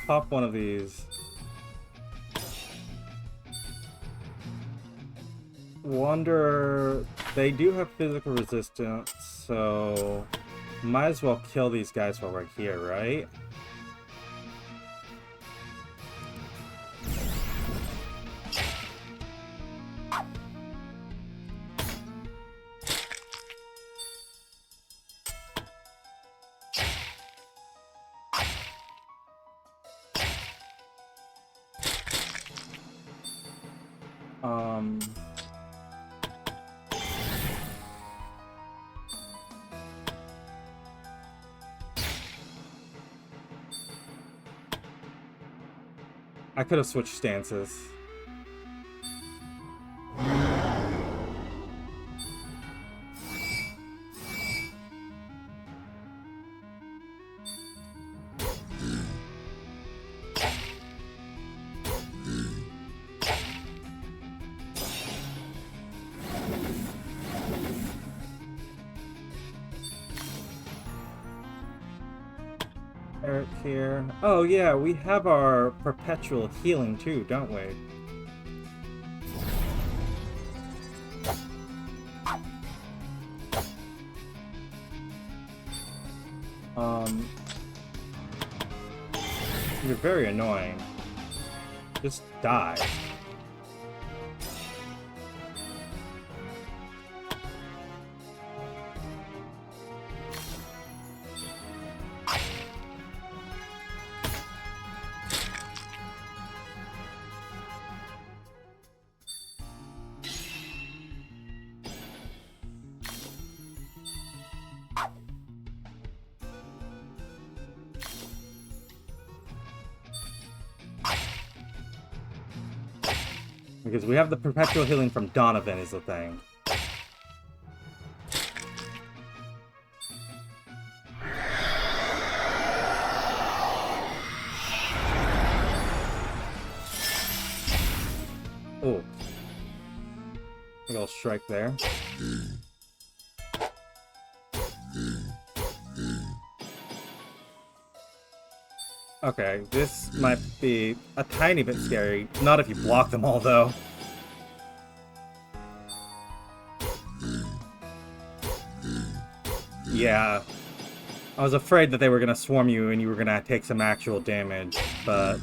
[SPEAKER 1] Pop one of these. Wonder... they do have physical resistance, so... Might as well kill these guys while we're here, right? I could have switched stances. Eric here. Oh yeah, we have our perpetual healing too, don't we? You're very annoying. Just die. Because we have the perpetual healing from Donovan is the thing. Oh. Big ol' strike there. Okay, this might be a tiny bit scary. Not if you block them all, though. Yeah. I was afraid that they were gonna swarm you and you were gonna take some actual damage, but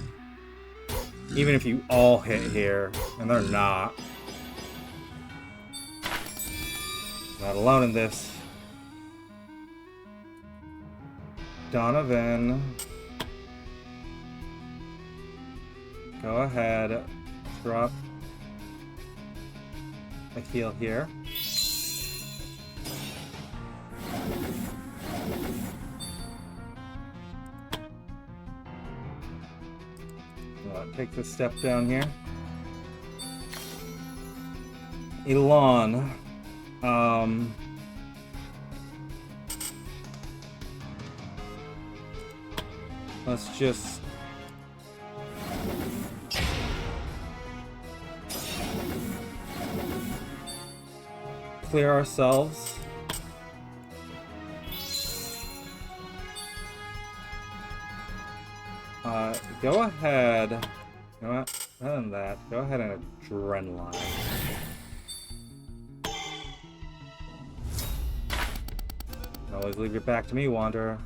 [SPEAKER 1] even if you all hit here, and they're not. Not alone in this. Donovan. Go ahead. Drop a heal here. Take this step down here. Elon. Let's just clear ourselves. Go ahead. You know what? Other than that, go ahead and adrenaline. Always leave your back to me, Wanderer.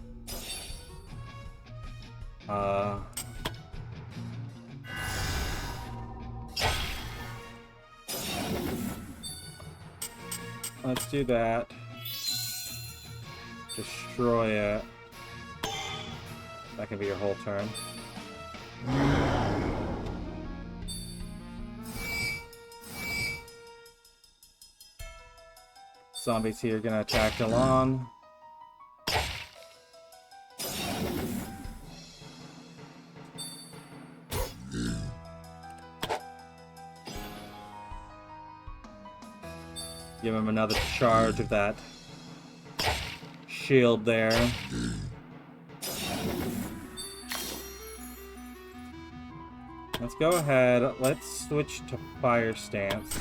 [SPEAKER 1] Let's do that. Destroy it. That can be your whole turn. Zombies here gonna attack Elon. Give him another charge of that shield there. Let's go ahead. Let's switch to fire stance.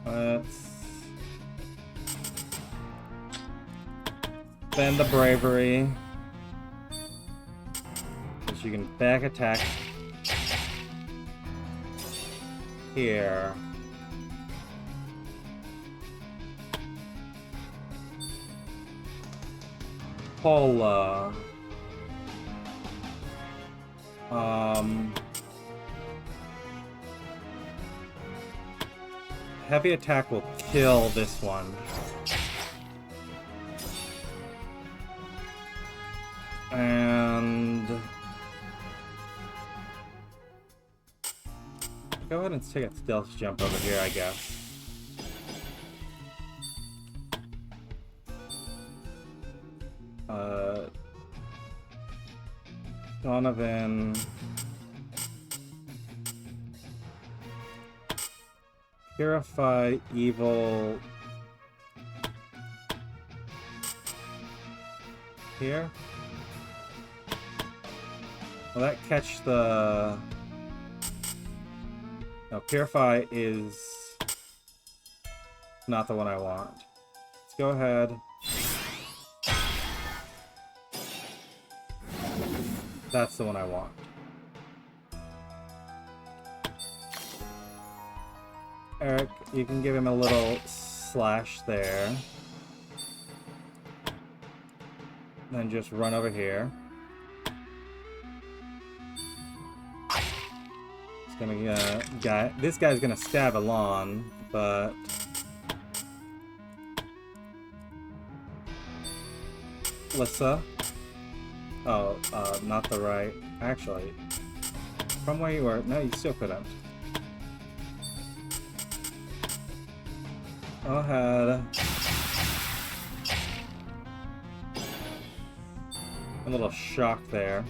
[SPEAKER 1] Let's spend the bravery. So you can back attack here. Paula. Heavy attack will kill this one. And go ahead and take a stealth jump over here, I guess. Donovan. Purify evil here. Will that catch the... No, Purify is not the one I want. Let's go ahead. That's the one I want. Eric, you can give him a little slash there. Then just run over here. It's gonna this guy's gonna stab Alon, but Lissa. Oh, not the right. Actually, from where you were, no, you still couldn't. Go ahead. A little shock there.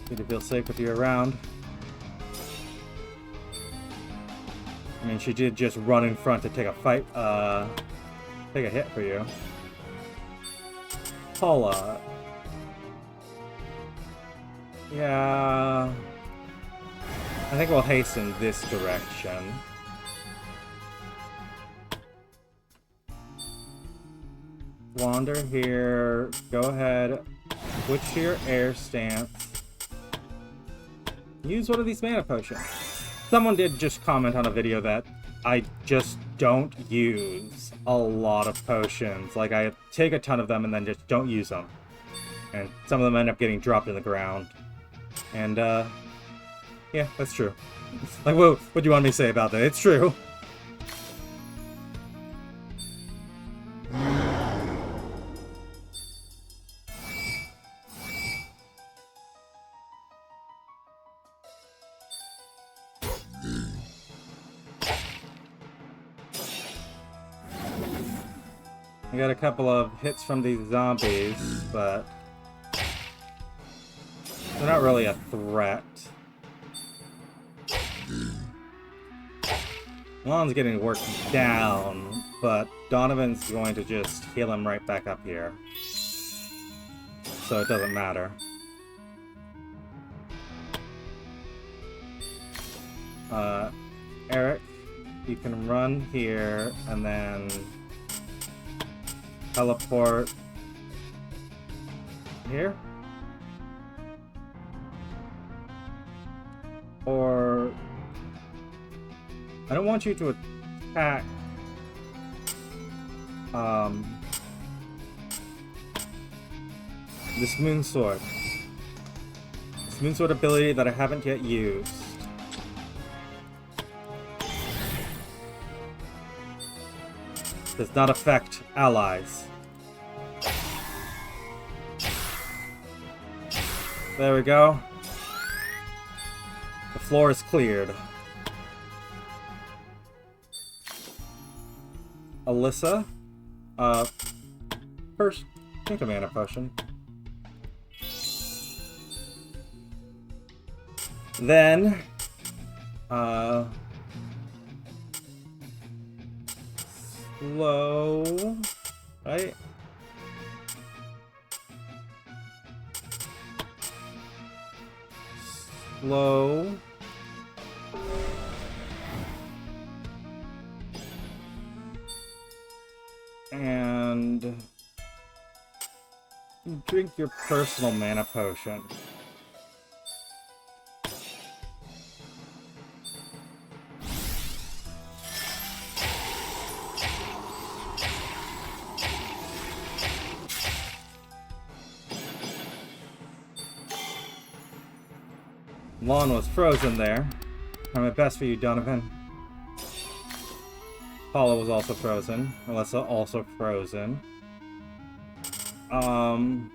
[SPEAKER 1] Need to feel safe with you around. I mean, she did just run in front to take a fight, take a hit for you. Paula. Yeah. I think we'll hasten this direction. Wander here. Go ahead. Switch to your air stance. Use one of these mana potions. Someone did just comment on a video that I just don't use a lot of potions. Like, I take a ton of them and then just don't use them. And some of them end up getting dropped in the ground. And, yeah, that's true. Like, what do you want me to say about that? It's true. I got a couple of hits from these zombies, but they're not really a threat. Lon's getting worked down, but Donovan's going to just heal him right back up here. So it doesn't matter. Eric, you can run here and then teleport here. Or I don't want you to attack this Moonsword. This Moonsword ability that I haven't yet used. Does not affect allies. There we go. The floor is cleared. Alyssa, first, drink a mana potion. Then, slow, right? Slow. drink your personal mana potion. Lawn was frozen there. Try my best for you, Donovan. Paula was also frozen. Alyssa also frozen. Can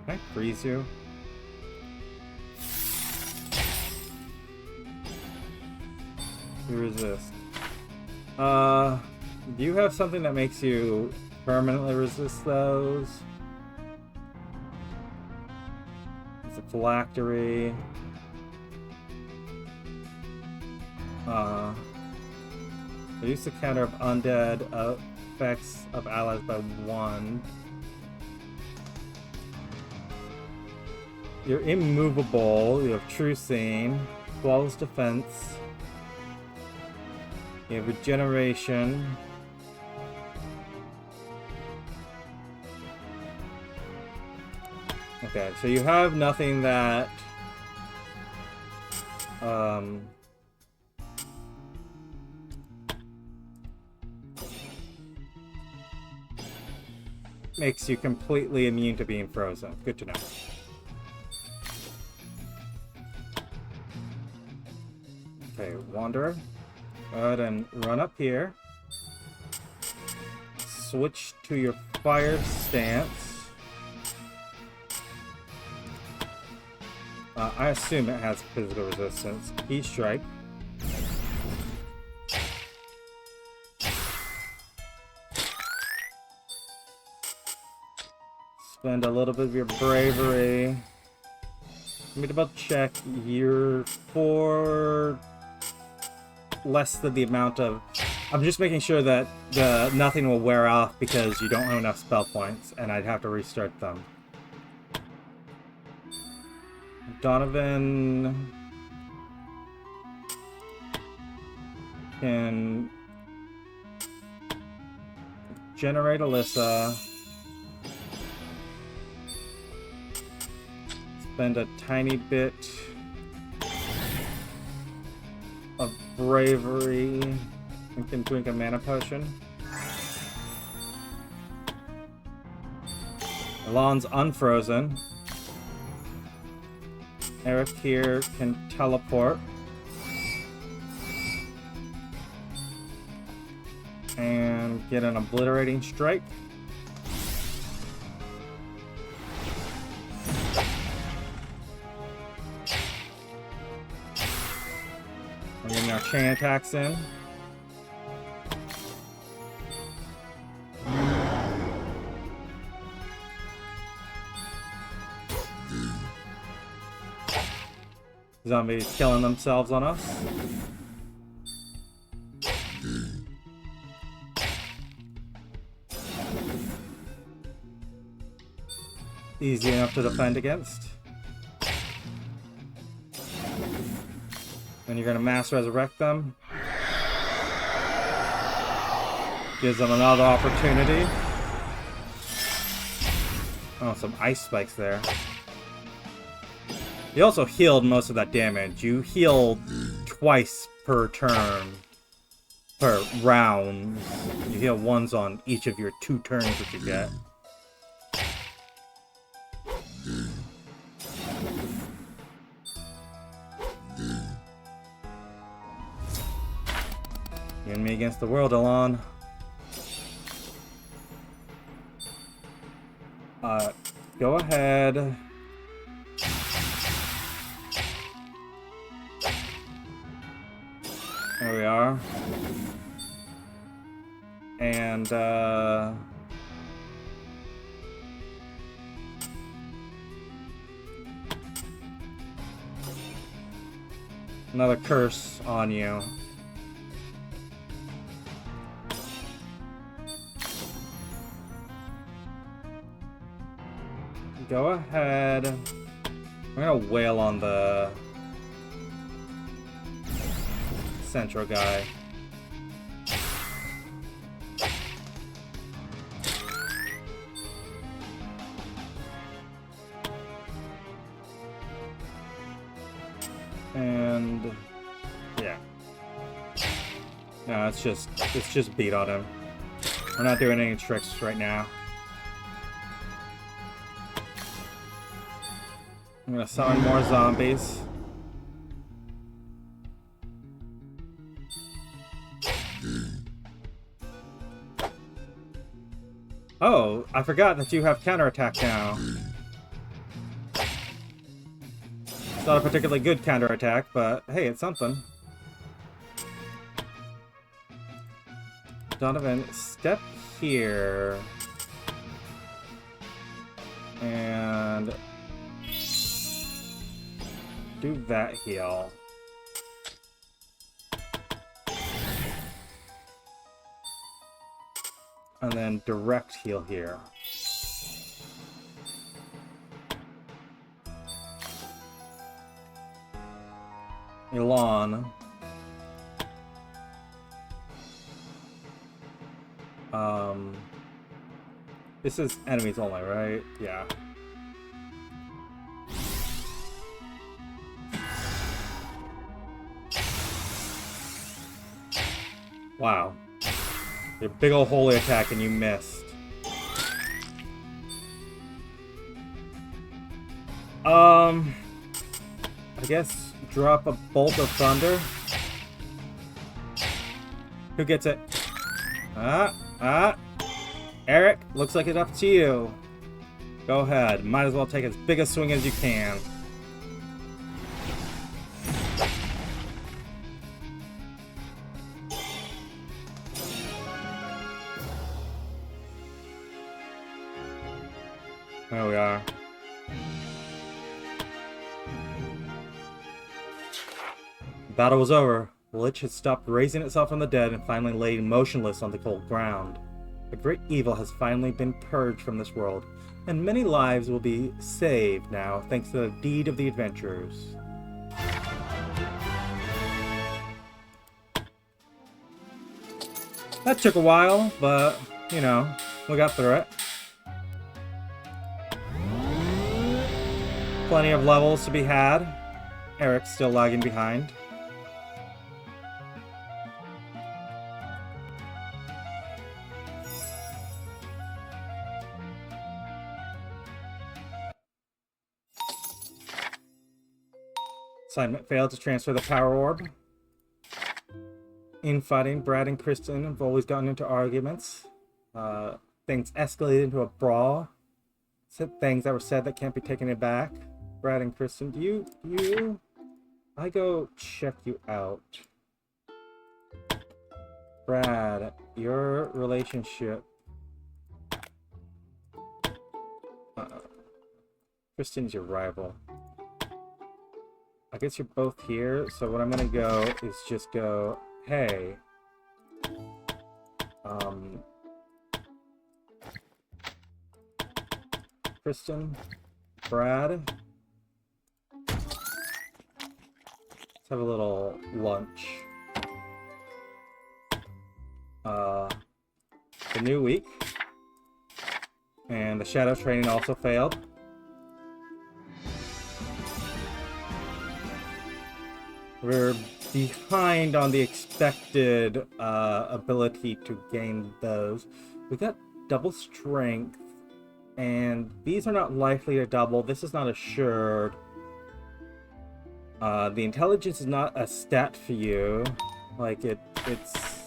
[SPEAKER 1] I freeze you? You resist. Do you have something that makes you permanently resist those? It's a phylactery. Reduce the counter of undead effects of allies by 1. You're immovable. You have True Scene, Flawless Defense. You have Regeneration. Okay, so you have nothing that makes you completely immune to being frozen. Good to know. Okay, Wanderer. Go ahead and run up here. Switch to your fire stance. I assume it has physical resistance. Key Strike. Spend a little bit of your bravery. Let me double check. You're for less than the amount of... I'm just making sure that nothing will wear off because you don't have enough spell points, and I'd have to restart them. Donovan can generate Alyssa. Spend a tiny bit of bravery and can drink a mana potion. Alon's unfrozen. Eric here can teleport. And get an obliterating strike. We're getting our chain attacks in. Zombies killing themselves on us. Easy enough to defend against. Then you're going to mass resurrect them. Gives them another opportunity. Oh, some ice spikes there. You also healed most of that damage. You healed twice per turn. Per round. You heal once on each of your 2 turns that you get. You and me against the world, Alon. Go ahead. There we are. And, another curse on you. Go ahead. I'm gonna wail on the central guy. And yeah. No, it's just beat on him. We're not doing any tricks right now. I'm gonna summon more zombies. Oh, I forgot that you have counterattack now. It's not a particularly good counterattack, but hey, it's something. Donovan, step here. And do that heal. And then direct heal here. Elon. This is enemies only, right? Yeah. Wow. Your big ol' holy attack and you missed. I guess drop a bolt of thunder. Who gets it? Eric, looks like it's up to you. Go ahead. Might as well take as big a swing as you can. There we are. The battle was over. The Lich had stopped raising itself from the dead and finally laid motionless on the cold ground. A great evil has finally been purged from this world, and many lives will be saved now thanks to the deed of the adventurers. That took a while, but, you know, we got through it. Plenty of levels to be had. Eric's still lagging behind. Assignment failed to transfer the power orb. Infighting, Brad and Kristen have always gotten into arguments. Things escalated into a brawl. Said things that were said that can't be taken back. Brad and Kristen, do you? I go check you out. Brad, your relationship. Kristen's your rival. I guess you're both here, so what I'm gonna go is just go, hey, Kristen, Brad, let's have a little lunch. The new week, and the shadow training also failed. We're behind on the expected ability to gain those. We got double strength, and these are not likely to double. This is not assured. The intelligence is not a stat for you. Like, it's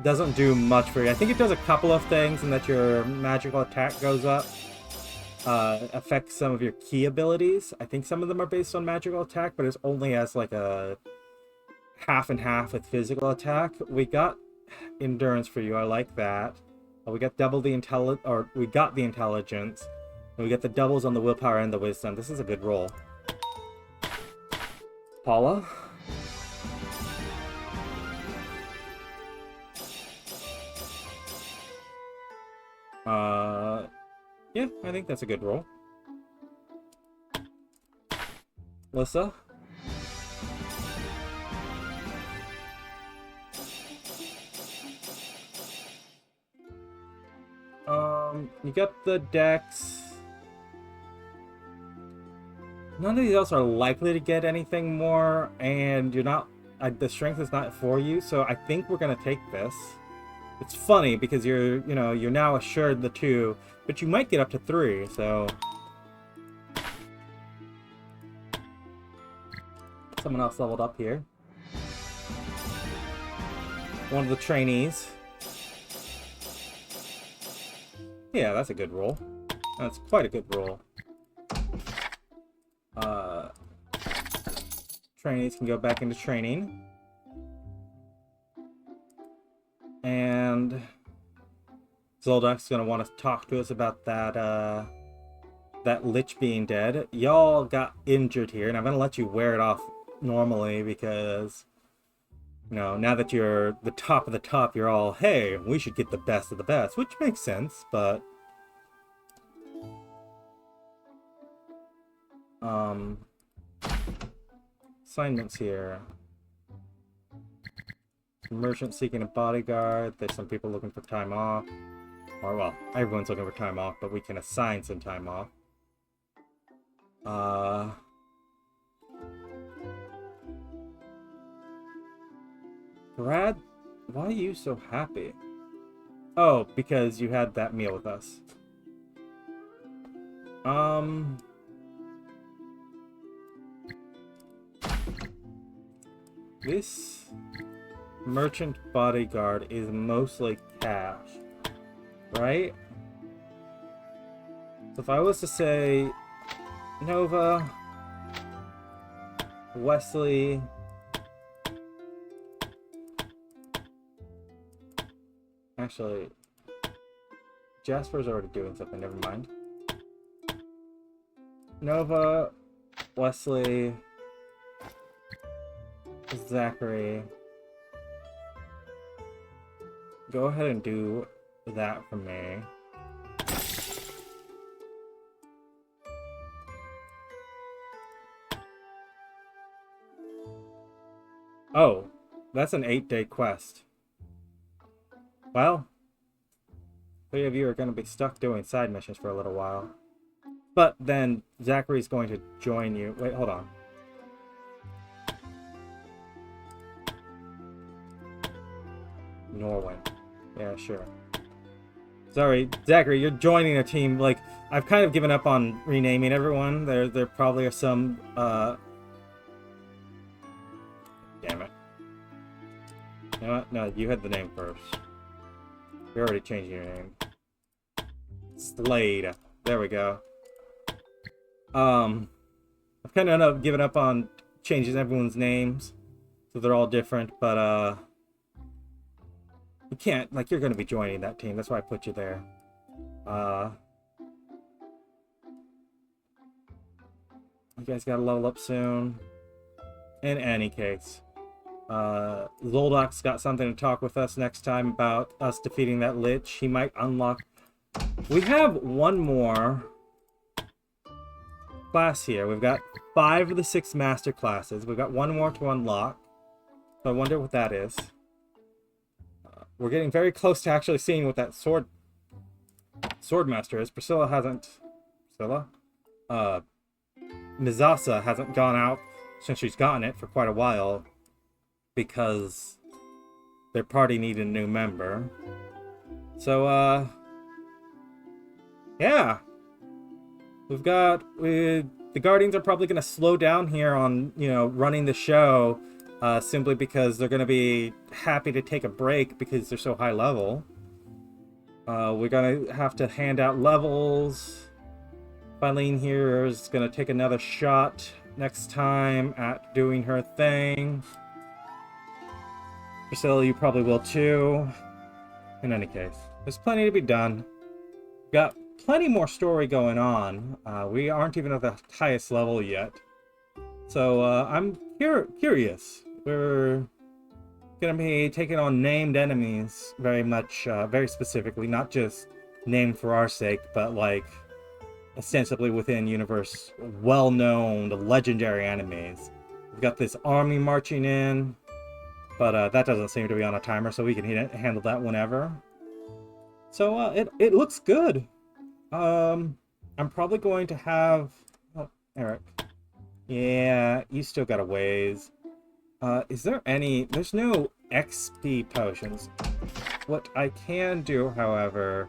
[SPEAKER 1] doesn't do much for you. I think it does a couple of things, and that your magical attack goes up. Affects some of your key abilities. I think some of them are based on magical attack, but it's only as like a half and half with physical attack. We got endurance for you. I like that. We got double the we got the intelligence. And we get the doubles on the willpower and the wisdom. This is a good roll. Paula? Yeah, I think that's a good roll. Lissa? You got the dex. None of these else are likely to get anything more, and you're not... the strength is not for you, so I think we're gonna take this. It's funny because you're now assured the 2, but you might get up to 3, so... Someone else leveled up here. One of the trainees. Yeah, that's a good roll. That's quite a good roll. Trainees can go back into training. And Zoldak's gonna want to talk to us about that Lich being dead. Y'all got injured here, and I'm gonna let you wear it off normally because, you know, now that you're the top of the top, you're all, hey, we should get the best of the best, which makes sense, but assignments here. Merchant seeking a bodyguard. There's some people looking for time off. Or, well, everyone's looking for time off, but we can assign some time off. Brad, why are you so happy? Oh, because you had that meal with us. This merchant bodyguard is mostly cash, right? So if I was to say Nova, Wesley, actually, Jasper's already doing something, never mind. Nova, Wesley, Zachary. Go ahead and do that for me. Oh, that's an 8-day quest. Well, 3 of you are going to be stuck doing side missions for a little while. But then Zachary's going to join you. Wait, hold on. Norway. Yeah, sure. Sorry, Zachary, you're joining a team. Like, I've kind of given up on renaming everyone. There probably are some, Damn it. You know what? No, you had the name first. You're already changing your name. Slade. There we go. I've kind of given up on changing everyone's names, so they're all different, but, you can't, like, you're going to be joining that team. That's why I put you there. You guys got to level up soon. In any case, Zoldak's got something to talk with us next time about us defeating that Lich. He might unlock... We have one more class here. We've got 5 of the 6 master classes. We've got one more to unlock. So I wonder what that is. We're getting very close to actually seeing what that swordmaster is. Priscilla hasn't... Priscilla? Mizasa hasn't gone out since she's gotten it for quite a while because their party needed a new member. So, yeah. The Guardians are probably going to slow down here on, you know, running the show, simply because they're going to be happy to take a break because they're so high level. We're going to have to hand out levels. Eileen here is going to take another shot next time at doing her thing. Priscilla, you probably will too. In any case, there's plenty to be done. Got plenty more story going on. We aren't even at the highest level yet. So I'm curious. We're going to be taking on named enemies very much, very specifically, not just named for our sake, but like ostensibly within universe well-known legendary enemies. We've got this army marching in, but that doesn't seem to be on a timer, so we can handle that whenever. So it looks good. I'm probably going to have... Oh, Eric. Yeah, you still got a ways. Is there any... There's no XP potions. What I can do, however,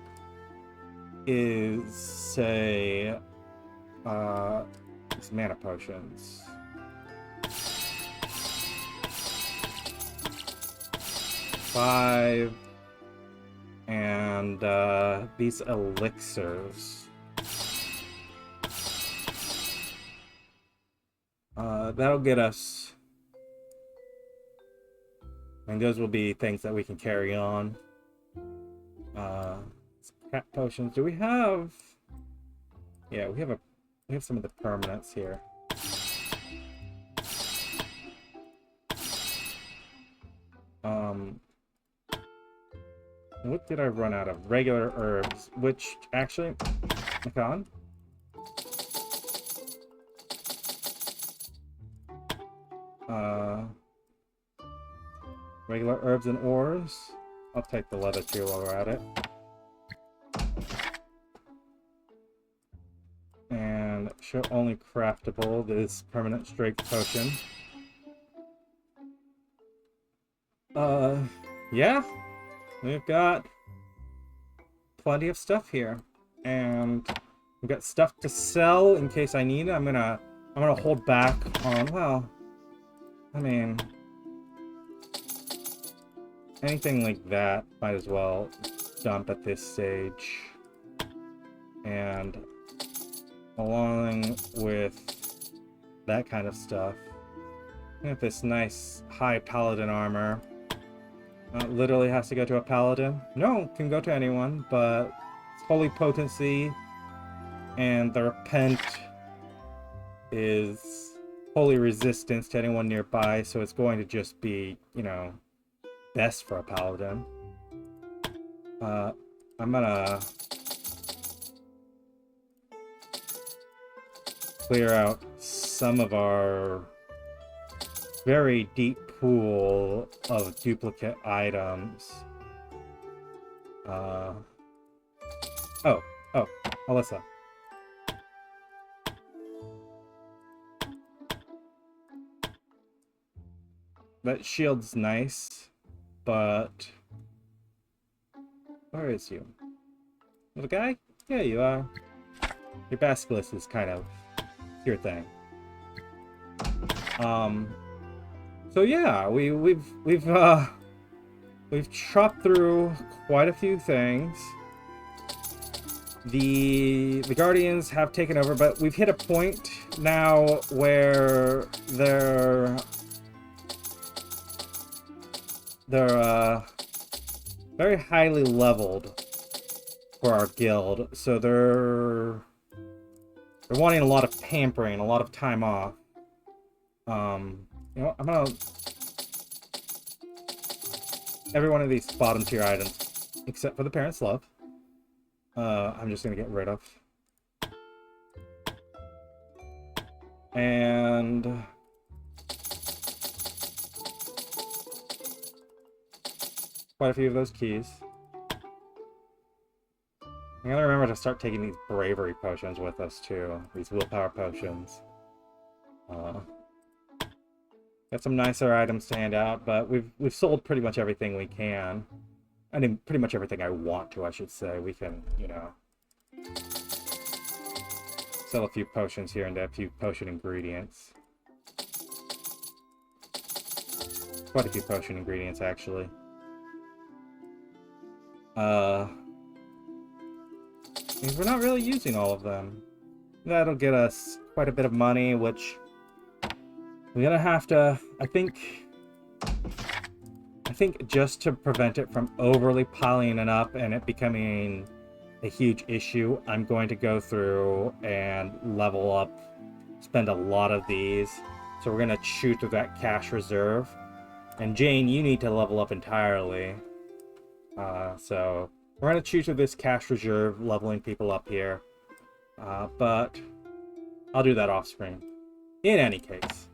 [SPEAKER 1] is say... These mana potions. 5... And, these elixirs. That'll get us... And those will be things that we can carry on. Cat potions. Do we have... Yeah, we have some of the permanents here. What did I run out of? Regular herbs, which actually... Macon? Regular herbs and ores. I'll take the leather too while we're at it. And show only craftable this permanent strength potion. Yeah. We've got plenty of stuff here. And we've got stuff to sell in case I need it. I'm gonna hold back on, well, I mean, anything like that might as well dump at this stage. And along with that kind of stuff, we have this nice high paladin armor. Literally has to go to a paladin. No, can go to anyone, but it's holy potency, and the repent is holy resistance to anyone nearby, so it's going to just be, you know, best for a paladin. I'm gonna clear out some of our very deep pool of duplicate items. Oh, Alyssa. That shield's nice, but... Where is you? Little guy? Yeah, you are. Your basilisk is kind of your thing. So yeah, we've chopped through quite a few things. The Guardians have taken over, but we've hit a point now where they're very highly leveled for our guild, so they're wanting a lot of pampering, a lot of time off. You know, I'm gonna... Every one of these bottom tier items, except for the Parents' Love, I'm just gonna get rid of. And... quite a few of those keys. I gotta remember to start taking these bravery potions with us too. These willpower potions. Got some nicer items to hand out, but we've sold pretty much everything we can. I mean, pretty much everything I want to, I should say. We can, you know, sell a few potions here and a few potion ingredients. Quite a few potion ingredients, actually. We're not really using all of them. That'll get us quite a bit of money, which we're gonna have to, I think just to prevent it from overly piling it up and it becoming a huge issue, I'm going to go through and level up, spend a lot of these. So we're gonna chew through that cash reserve. And Jane, you need to level up entirely. So we're gonna chew through this cash reserve, leveling people up here. But I'll do that off screen. In any case,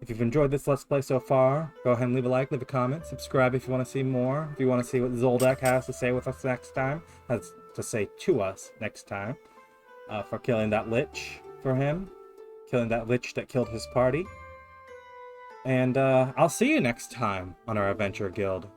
[SPEAKER 1] if you've enjoyed this Let's Play so far, go ahead and leave a like, leave a comment, subscribe if you want to see more. If you want to see what Zoldak has to say with us next time, has to say to us next time, for killing that lich for him. killing that lich that killed his party. And I'll see you next time on our Adventure Guild.